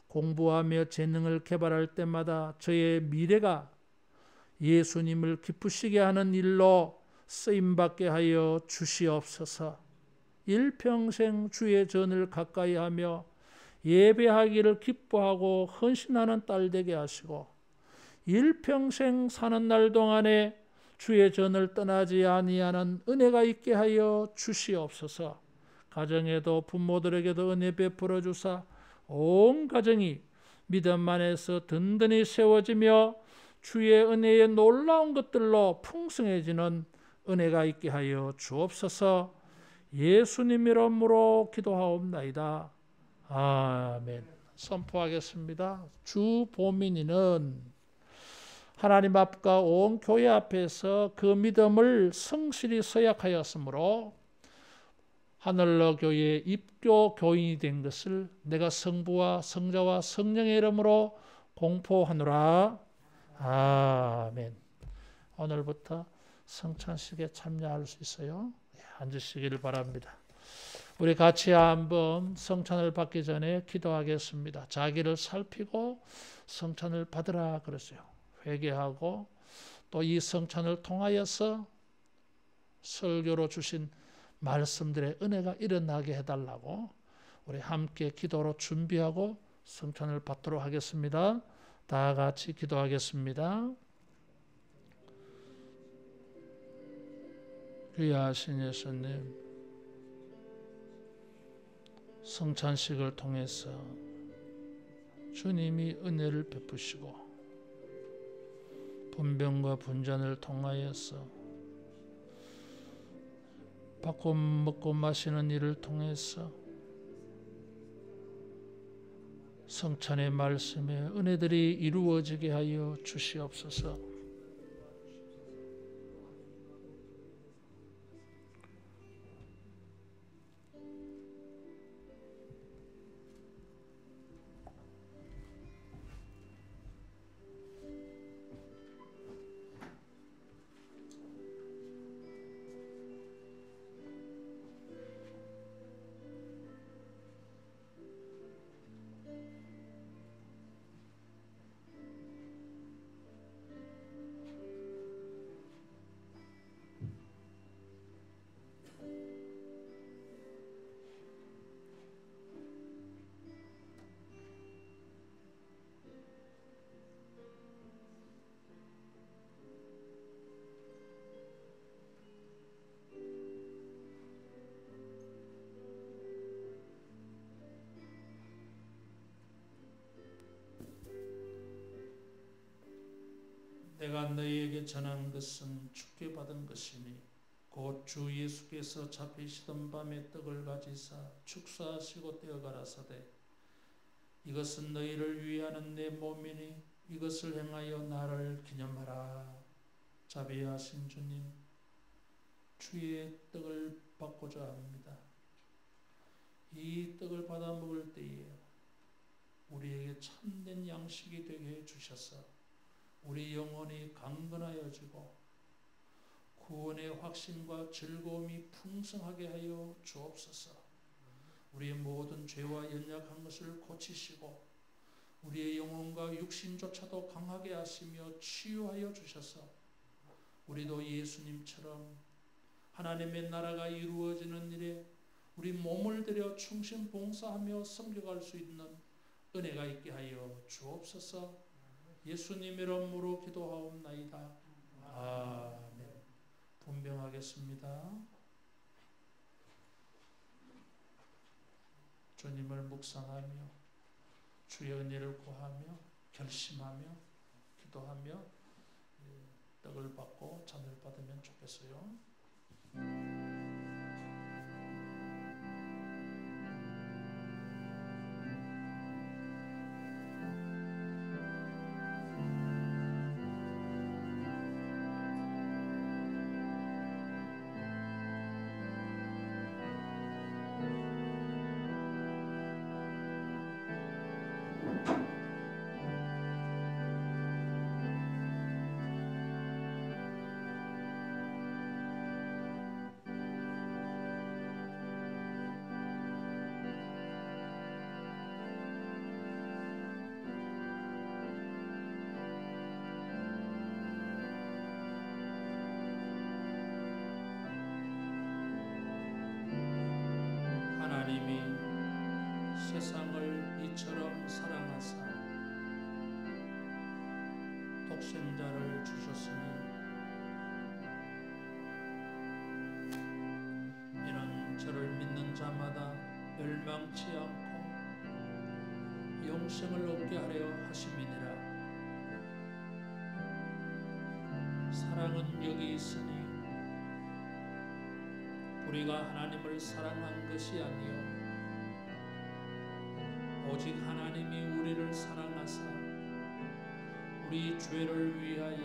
공부하며 재능을 개발할 때마다 저의 미래가 예수님을 기쁘시게 하는 일로 쓰임받게 하여 주시옵소서. 일평생 주의 전을 가까이 하며 예배하기를 기뻐하고 헌신하는 딸 되게 하시고 일평생 사는 날 동안에 주의 전을 떠나지 아니하는 은혜가 있게 하여 주시옵소서. 가정에도 부모들에게도 은혜 베풀어 주사 온 가정이 믿음 안에서 든든히 세워지며 주의 은혜의 놀라운 것들로 풍성해지는 은혜가 있게 하여 주옵소서. 예수님 이름으로 기도하옵나이다. 아멘. 선포하겠습니다. 주 보민이는 하나님 앞과 온 교회 앞에서 그 믿음을 성실히 서약하였으므로 하늘로 교회의 입교 교인이 된 것을 내가 성부와 성자와 성령의 이름으로 공포하노라. 아멘. 오늘부터 성찬식에 참여할 수 있어요. 앉으시기를 바랍니다. 우리 같이 한번 성찬을 받기 전에 기도하겠습니다. 자기를 살피고 성찬을 받으라 그랬어요. 회개하고 또 이 성찬을 통하여서 설교로 주신 말씀들의 은혜가 일어나게 해달라고 우리 함께 기도로 준비하고 성찬을 받도록 하겠습니다. 다 같이 기도하겠습니다. 귀하신 예수님, 성찬식을 통해서 주님이 은혜를 베푸시고 분병과 분잔을 통하여서 받고 먹고 마시는 일을 통해서 성찬의 말씀에 은혜들이 이루어지게 하여 주시옵소서. 내가 너희에게 전한 것은 주께 받은 것이니 곧 주 예수께서 잡히시던 밤에 떡을 가지사 축사하시고 떼어 가라사대 이것은 너희를 위하는 내 몸이니 이것을 행하여 나를 기념하라. 자비하신 주님, 주의 떡을 받고자 합니다. 이 떡을 받아 먹을 때에 우리에게 참된 양식이 되게 해 주셔서 우리 영혼이 강건하여지고 구원의 확신과 즐거움이 풍성하게 하여 주옵소서. 우리의 모든 죄와 연약한 것을 고치시고 우리의 영혼과 육신조차도 강하게 하시며 치유하여 주셔서 우리도 예수님처럼 하나님의 나라가 이루어지는 일에 우리 몸을 들여 충신 봉사하며 섬겨갈 수 있는 은혜가 있게 하여 주옵소서. 예수님 이름으로 기도하옵나이다. 아멘. 분명하겠습니다. 주님을 묵상하며 주의 은혜를 구하며 결심하며 기도하며 떡을 받고 잔을 받으면 좋겠어요. 세상을 이처럼 사랑하사 독생자를 주셨으니 이는 저를 믿는 자마다 멸망치 않고 영생을 얻게 하려 하심이니라. 사랑은 여기 있으니 우리가 하나님을 사랑한 것이 아니요 오직 하나님이 우리를 사랑하사 우리 죄를 위하여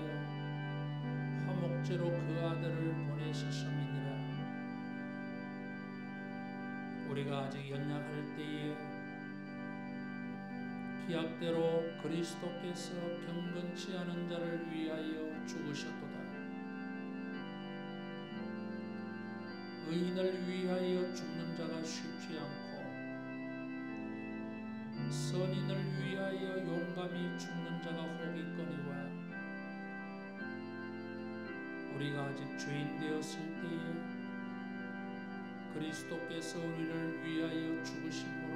화목제로 그 아들을 보내셨음이니라. 우리가 아직 연약할 때에 기약대로 그리스도께서 경건치 않은 자를 위하여 죽으셨도다. 의인을 위하여 죽는 자가 쉽지 않고 선인을 위하여 용감히 죽는 자가 혹 있거니와 우리가 아직 죄인 되었을 때에 그리스도께서 우리를 위하여 죽으심으로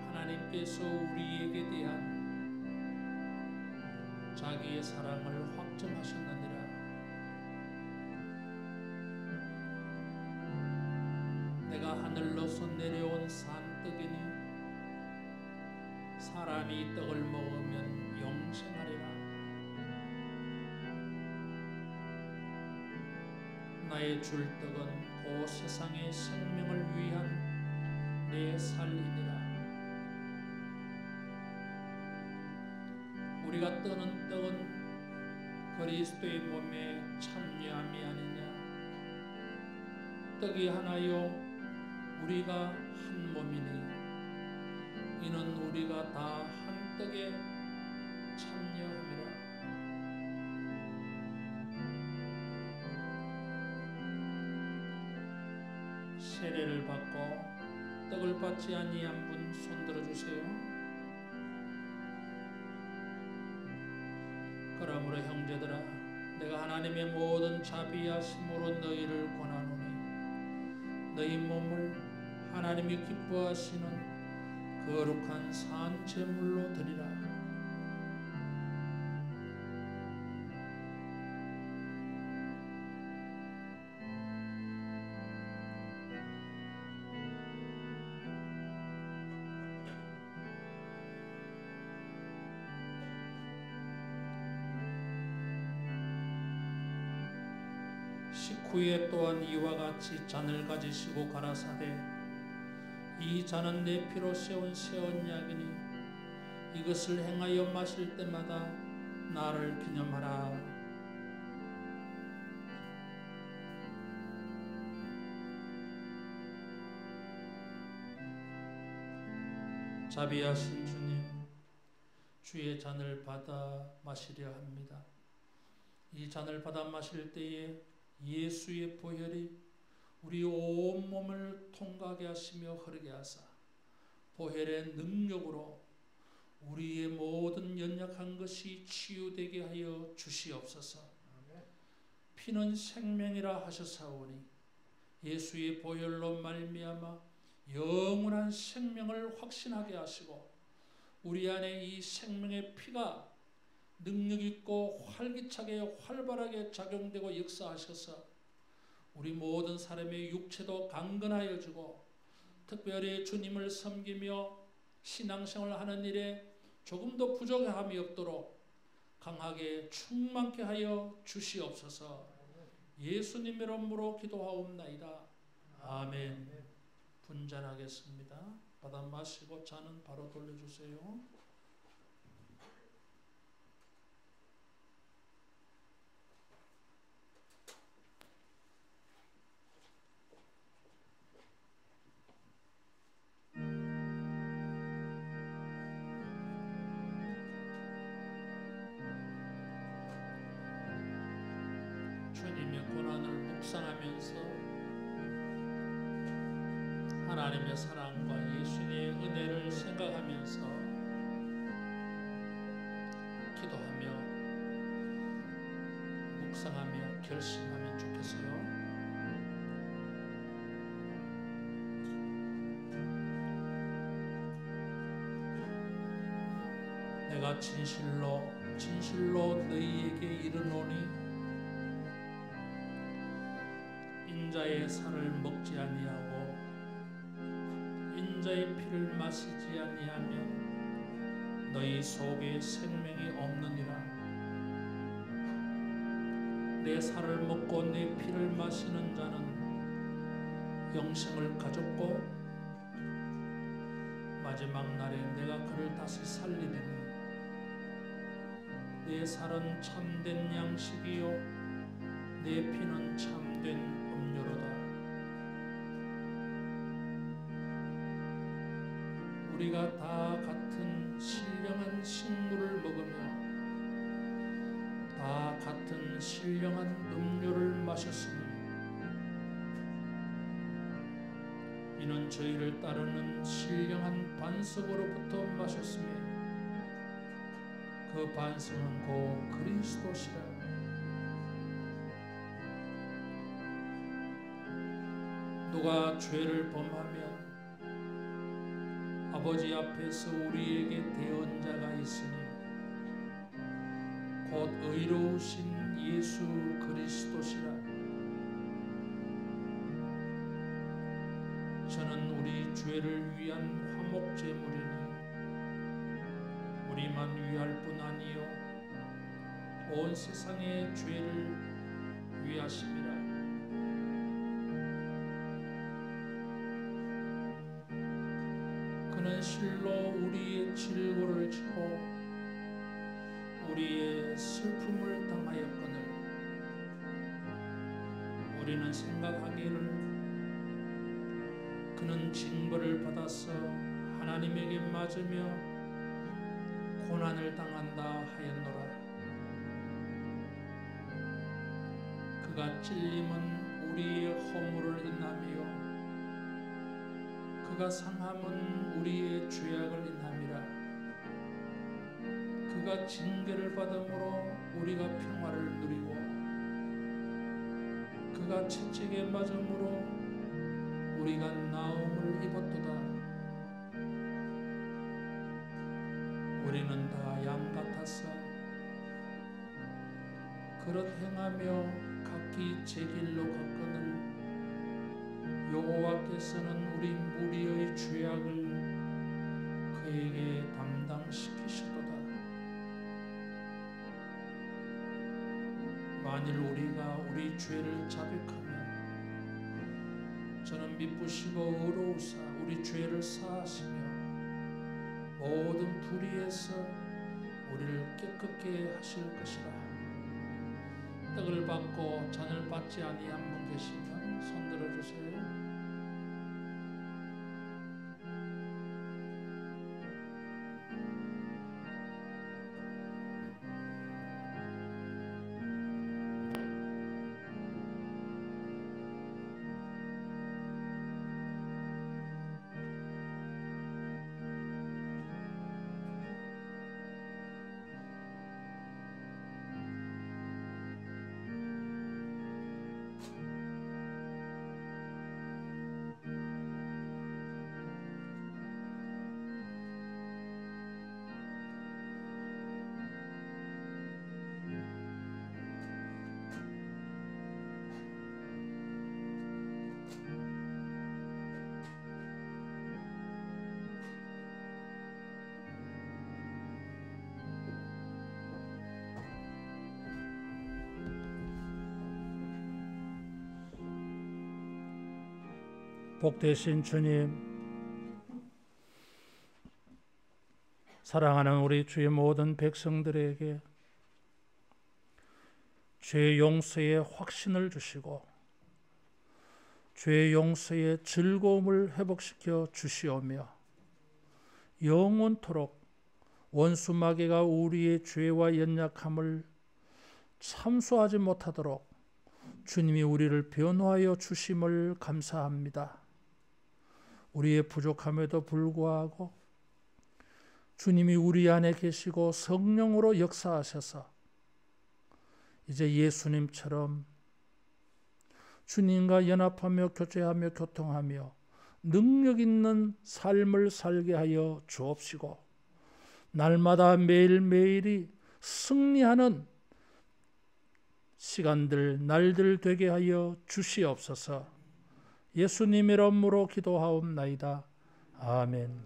하나님께서 우리에게 대한 자기의 사랑을 확증하셨느니라. 내가 하늘로서 내려온 산떡이니 사람이 이 떡을 먹으면 영생하리라. 나의 줄 떡은 그 세상의 생명을 위한 내 살이니라. 우리가 떠는 떡은 그리스도의 몸에 참여함이 아니냐. 떡이 하나요 우리가 한 몸이니 이는 우리가 다 한 떡에 참여함이라. 세례를 받고 떡을 받지 아니한 분 손들어 주세요. 그러므로 형제들아 내가 하나님의 모든 자비하심으로 너희를 권하노니 너희 몸을 하나님이 기뻐하시는 거룩한 산 제물로 드리라. 식후에 또한 이와 같이 잔을 가지시고 가라사대 이 잔은 내 피로 세운 새 언약이니 이것을 행하여 마실 때마다 나를 기념하라. 자비하신 주님, 주의 잔을 받아 마시려 합니다. 이 잔을 받아 마실 때에 예수의 보혈이 우리 온몸을 통과하게 하시며 흐르게 하사 보혈의 능력으로 우리의 모든 연약한 것이 치유되게 하여 주시옵소서. 피는 생명이라 하셨사오니 예수의 보혈로 말미암아 영원한 생명을 확신하게 하시고 우리 안에 이 생명의 피가 능력있고 활기차게 활발하게 작용되고 역사하셔서 우리 모든 사람의 육체도 강건하여 주고 특별히 주님을 섬기며 신앙생활을 하는 일에 조금도 부족함이 없도록 강하게 충만케 하여 주시옵소서. 예수님 이름으로 기도하옵나이다. 아멘. 분잔하겠습니다. 받아 마시고 잔은 바로 돌려주세요. 주님의 고난을 묵상하면서 하나님의 사랑과 예수님의 은혜를 생각하면서 기도하며 묵상하며 결심하면 좋겠어요. 내가 진실로 진실로 너희에게 이르노니 인자의 살을 먹지 아니하고 인자의 피를 마시지 아니하면 너희 속에 생명이 없느니라. 내 살을 먹고 내 피를 마시는 자는 영생을 가졌고 마지막 날에 내가 그를 다시 살리리니 내 살은 참된 양식이요 내 피는 참된 음료로다. 우리가 다 같은 신령한 식물을 먹으며 다 같은 신령한 음료를 마셨으니 이는 저희를 따르는 신령한 반석으로부터 마셨으며 그 반석은 곧 그리스도시라. 누가 죄를 범하면 아버지 앞에서 우리에게 대언자가 있으니 곧 의로우신 예수 그리스도시라. 저는 우리 죄를 위한 화목제물이니 우리만 위할 뿐 아니요 온 세상의 죄를 위하심이라. 그는 실로 우리의 질고를 지고 우리의 슬픔을 당하였거늘 우리는 생각하기를 그는 징벌을 받아서 하나님에게 맞으며 고난을 당한다 하였노라. 그가 찔림은 우리의 허물을 인하며 그가 상함은 우리의 죄악을 인함이라. 그가 징계를 받음으로 우리가 평화를 누리고 그가 채찍에 맞음으로 우리가 나음을 입었도다. 우리는 다 양 같아서 그릇 행하며 각기 제 길로 갔거늘 여호와께서는 우리 무리의 죄악을 그에게 담당시키시도다. 만일 우리가 우리 죄를 자백하면 저는 미쁘시고 의로우사 우리 죄를 사하시며 모든 불의에서 우리를 깨끗게 하실 것이라. 떡을 받고 잔을 받지 아니한 분 계시면 손 들어주세요. 복되신 주님, 사랑하는 우리 주의 모든 백성들에게 죄 용서의 확신을 주시고 죄 용서의 즐거움을 회복시켜 주시오며 영원토록 원수 마귀가 우리의 죄와 연약함을 참수하지 못하도록 주님이 우리를 변호하여 주심을 감사합니다. 우리의 부족함에도 불구하고 주님이 우리 안에 계시고 성령으로 역사하셔서 이제 예수님처럼 주님과 연합하며 교제하며 교통하며 능력 있는 삶을 살게 하여 주옵시고 날마다 매일매일이 승리하는 시간들, 날들 되게 하여 주시옵소서. 예수님 이름으로 기도하옵나이다. 아멘.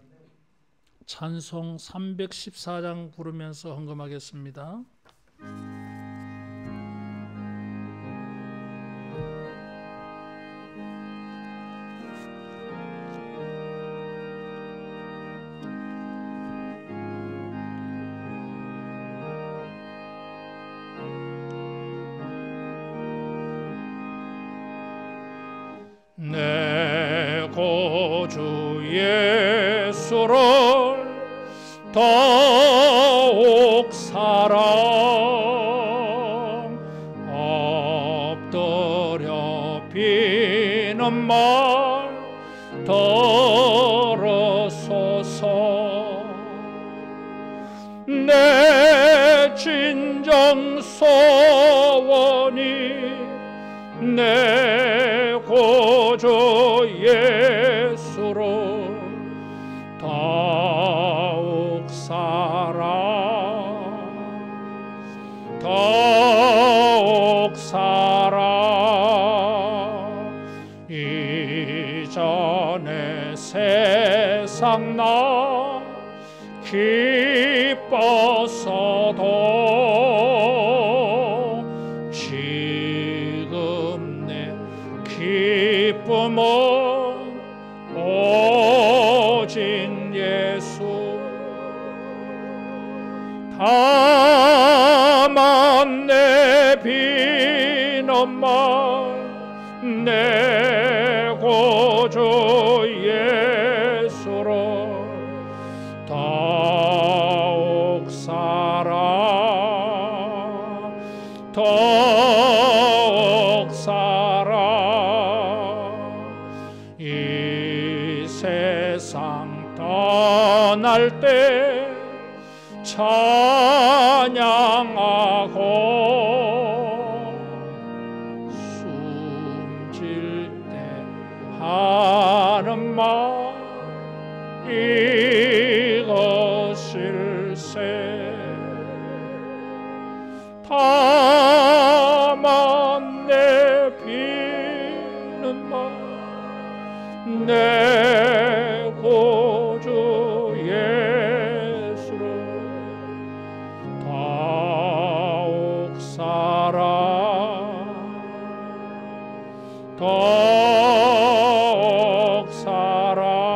찬송 314장 부르면서 헌금하겠습니다. 내 구주 예수를 더욱 사랑 엎드려 비는 말 들으소서. 내 진정 소원이 내 구주 예수를 더욱 사랑 더욱 사랑 이전에 세상 나 기뻤어도 지금 내 기쁨은 오직 예수. 다만 내 비난만 내 구주 예수를 더욱 사랑 더욱 사랑 이 세상 떠날 때 찬양하고 숨질 때 하는 말 이것일세. 다만 내 비는 말 내 구주 예수를 더욱 사랑 더욱 사랑.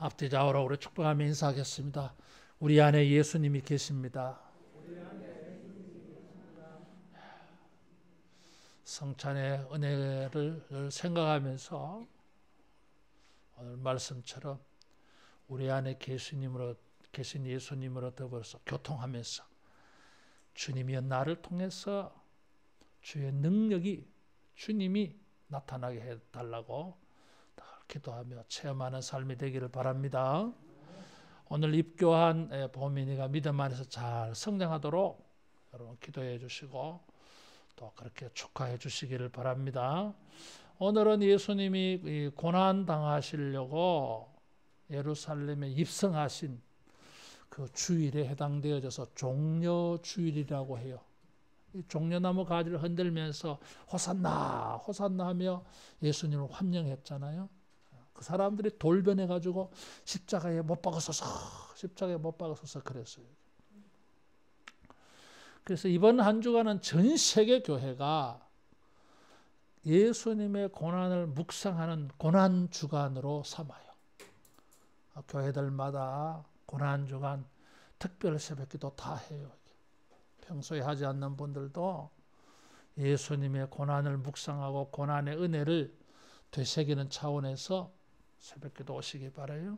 앞뒤 좌우로 우리 축복하며 인사하겠습니다. 우리 안에 예수님이 계십니다. 성찬의 은혜를 생각하면서 오늘 말씀처럼 우리 안에 계신 예수님으로 더불어서 교통하면서 주님이 나를 통해서 주의 능력이 주님이 나타나게 해달라고 기도하며 체험하는 삶이 되기를 바랍니다. 오늘 입교한 보민이가 믿음 안에서 잘 성장하도록 여러분 기도해 주시고 또 그렇게 축하해 주시기를 바랍니다. 오늘은 예수님이 고난 당하시려고 예루살렘에 입성하신 그 주일에 해당되어져서 종려 주일이라고 해요. 이 종려나무 가지를 흔들면서 호산나 호산나 하며 예수님을 환영했잖아요. 그 사람들이 돌변해 가지고 십자가에 못 박으소서 그랬어요. 그래서 이번 한 주간은 전 세계 교회가 예수님의 고난을 묵상하는 고난 주간으로 삼아요. 교회들마다 고난 주간 특별 새벽기도 다 해요. 평소에 하지 않는 분들도 예수님의 고난을 묵상하고 고난의 은혜를 되새기는 차원에서 새벽기도 오시기 바라요.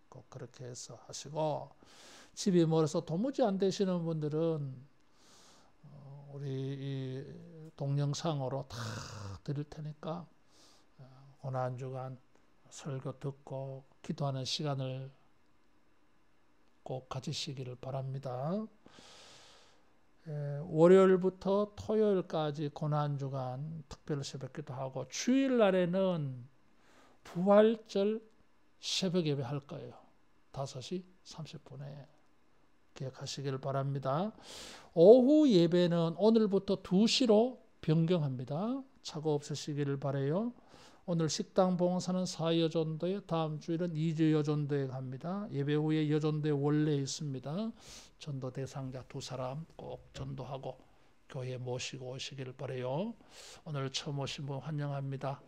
꼭 그렇게 해서 하시고, 집이 멀어서 도무지 안 되시는 분들은 우리 이 동영상으로 다 드릴 테니까 고난주간 설교 듣고 기도하는 시간을 꼭 가지시기를 바랍니다. 월요일부터 토요일까지 고난주간 특별 새벽기도 하고 주일날에는 부활절 새벽 예배 할 거예요. 5시 30분에 기억하시길 바랍니다. 오후 예배는 오늘부터 2시로 변경합니다. 착오 없으시기를 바라요. 오늘 식당 봉사는 4여전도에, 다음 주일은 2여전도에 갑니다. 예배 후에 여전도에 원래 있습니다. 전도 대상자 2사람 꼭 전도하고 교회에 모시고 오시기를 바라요. 오늘 처음 오신 분 환영합니다.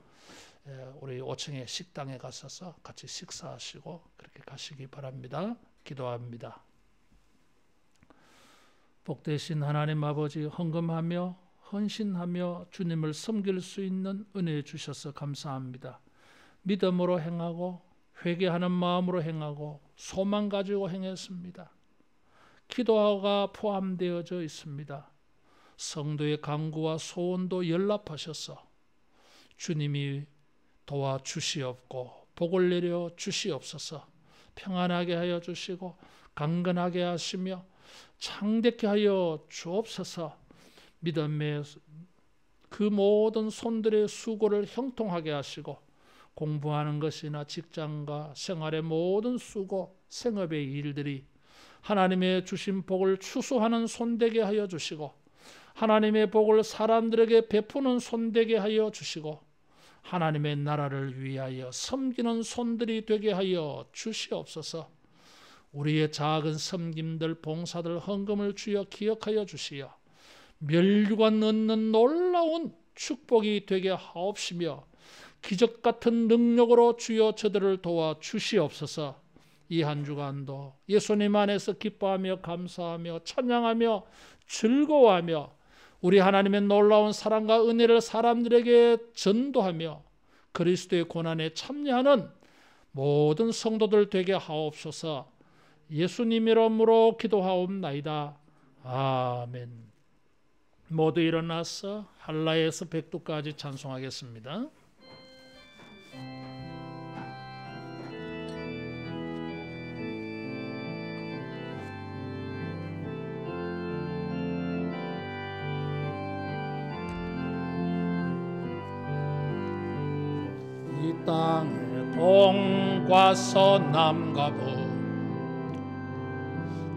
우리 5층에 식당에 가셔서 같이 식사하시고 그렇게 가시기 바랍니다. 기도합니다. 복되신 하나님 아버지, 헌금하며 헌신하며 주님을 섬길 수 있는 은혜 주셔서 감사합니다. 믿음으로 행하고 회개하는 마음으로 행하고 소망 가지고 행했습니다. 기도가 포함되어져 있습니다. 성도의 간구와 소원도 연락하셔서 주님이 도와주시옵고 복을 내려 주시옵소서. 평안하게 하여 주시고 강건하게 하시며 창대케 하여 주옵소서. 믿음의 그 모든 손들의 수고를 형통하게 하시고 공부하는 것이나 직장과 생활의 모든 수고, 생업의 일들이 하나님의 주신 복을 추수하는 손되게 하여 주시고 하나님의 복을 사람들에게 베푸는 손되게 하여 주시고 하나님의 나라를 위하여 섬기는 손들이 되게 하여 주시옵소서. 우리의 작은 섬김들, 봉사들, 헌금을 주여 기억하여 주시어 멸류관 얻는 놀라운 축복이 되게 하옵시며 기적 같은 능력으로 주여 저들을 도와 주시옵소서. 이 한 주간도 예수님 안에서 기뻐하며 감사하며 찬양하며 즐거워하며 우리 하나님의 놀라운 사랑과 은혜를 사람들에게 전도하며 그리스도의 고난에 참여하는 모든 성도들 되게 하옵소서. 예수님 이름으로 기도하옵나이다. 아멘. 모두 일어나서 할라에서 백두까지 찬송하겠습니다. 이 땅의 동과 서남과 북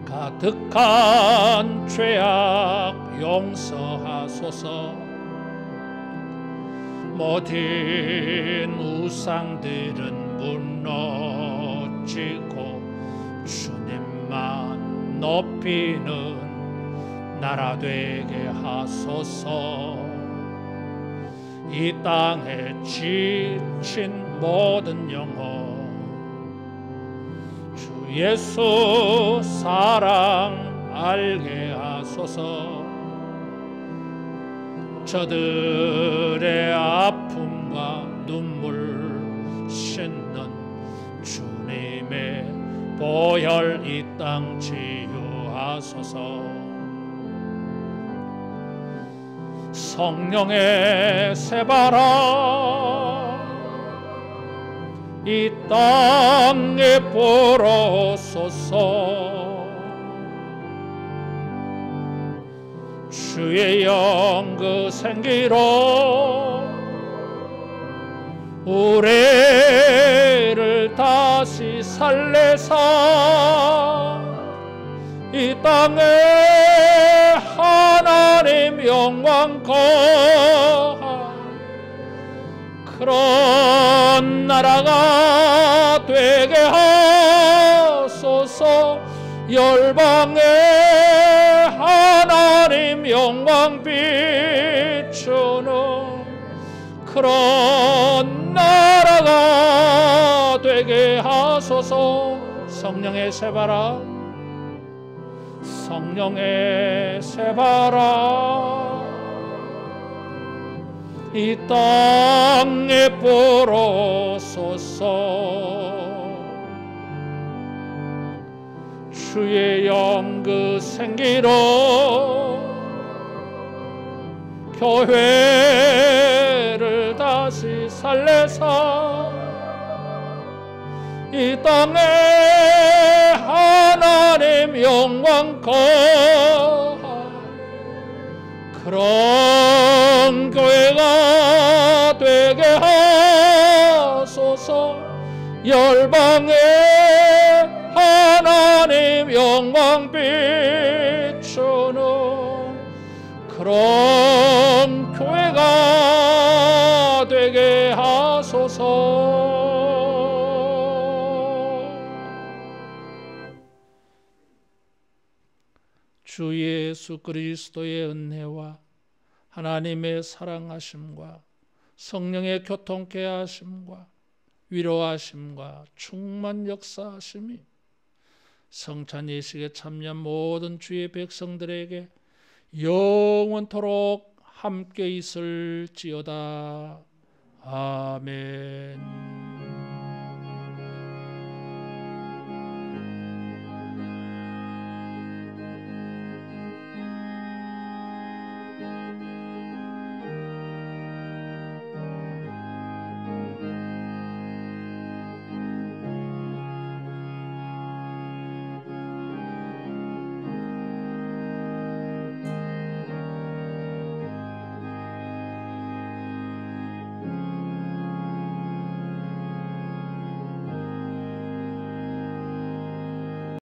가득한 죄악 용서하소서. 모든 우상들은 무너지고 주님만 높이는 나라 되게 하소서. 이 땅에 지친 모든 영혼 주 예수 사랑 알게 하소서. 저들의 아픔과 눈물 씻는 주님의 보혈 이 땅 치유하소서. 성령의 새바람 이 땅에 불어소서. 주의 영 그 생기로 우리를 다시 살래사 이 땅에 하나님 영광 거한 그런 나라가 되게 하소서. 열방에 하나님 영광 비추는 그런 나라가 되게 하소서. 성령의 새바람 성령의 새바람 이 땅에 불어소서. 주의 영 그 생기로 교회를 다시 살래사 이 땅에 하나님 영광 거한 그런 교회가 되게 하소서. 열방에 하나님 영광 비추는 그런 교회가 되게 하소서. 주 예수 그리스도의 은혜와 하나님의 사랑하심과 성령의 교통케 하심과 위로하심과 충만 역사하심이 성찬 예식에 참여한 모든 주의 백성들에게 영원토록 함께 있을지어다. 아멘.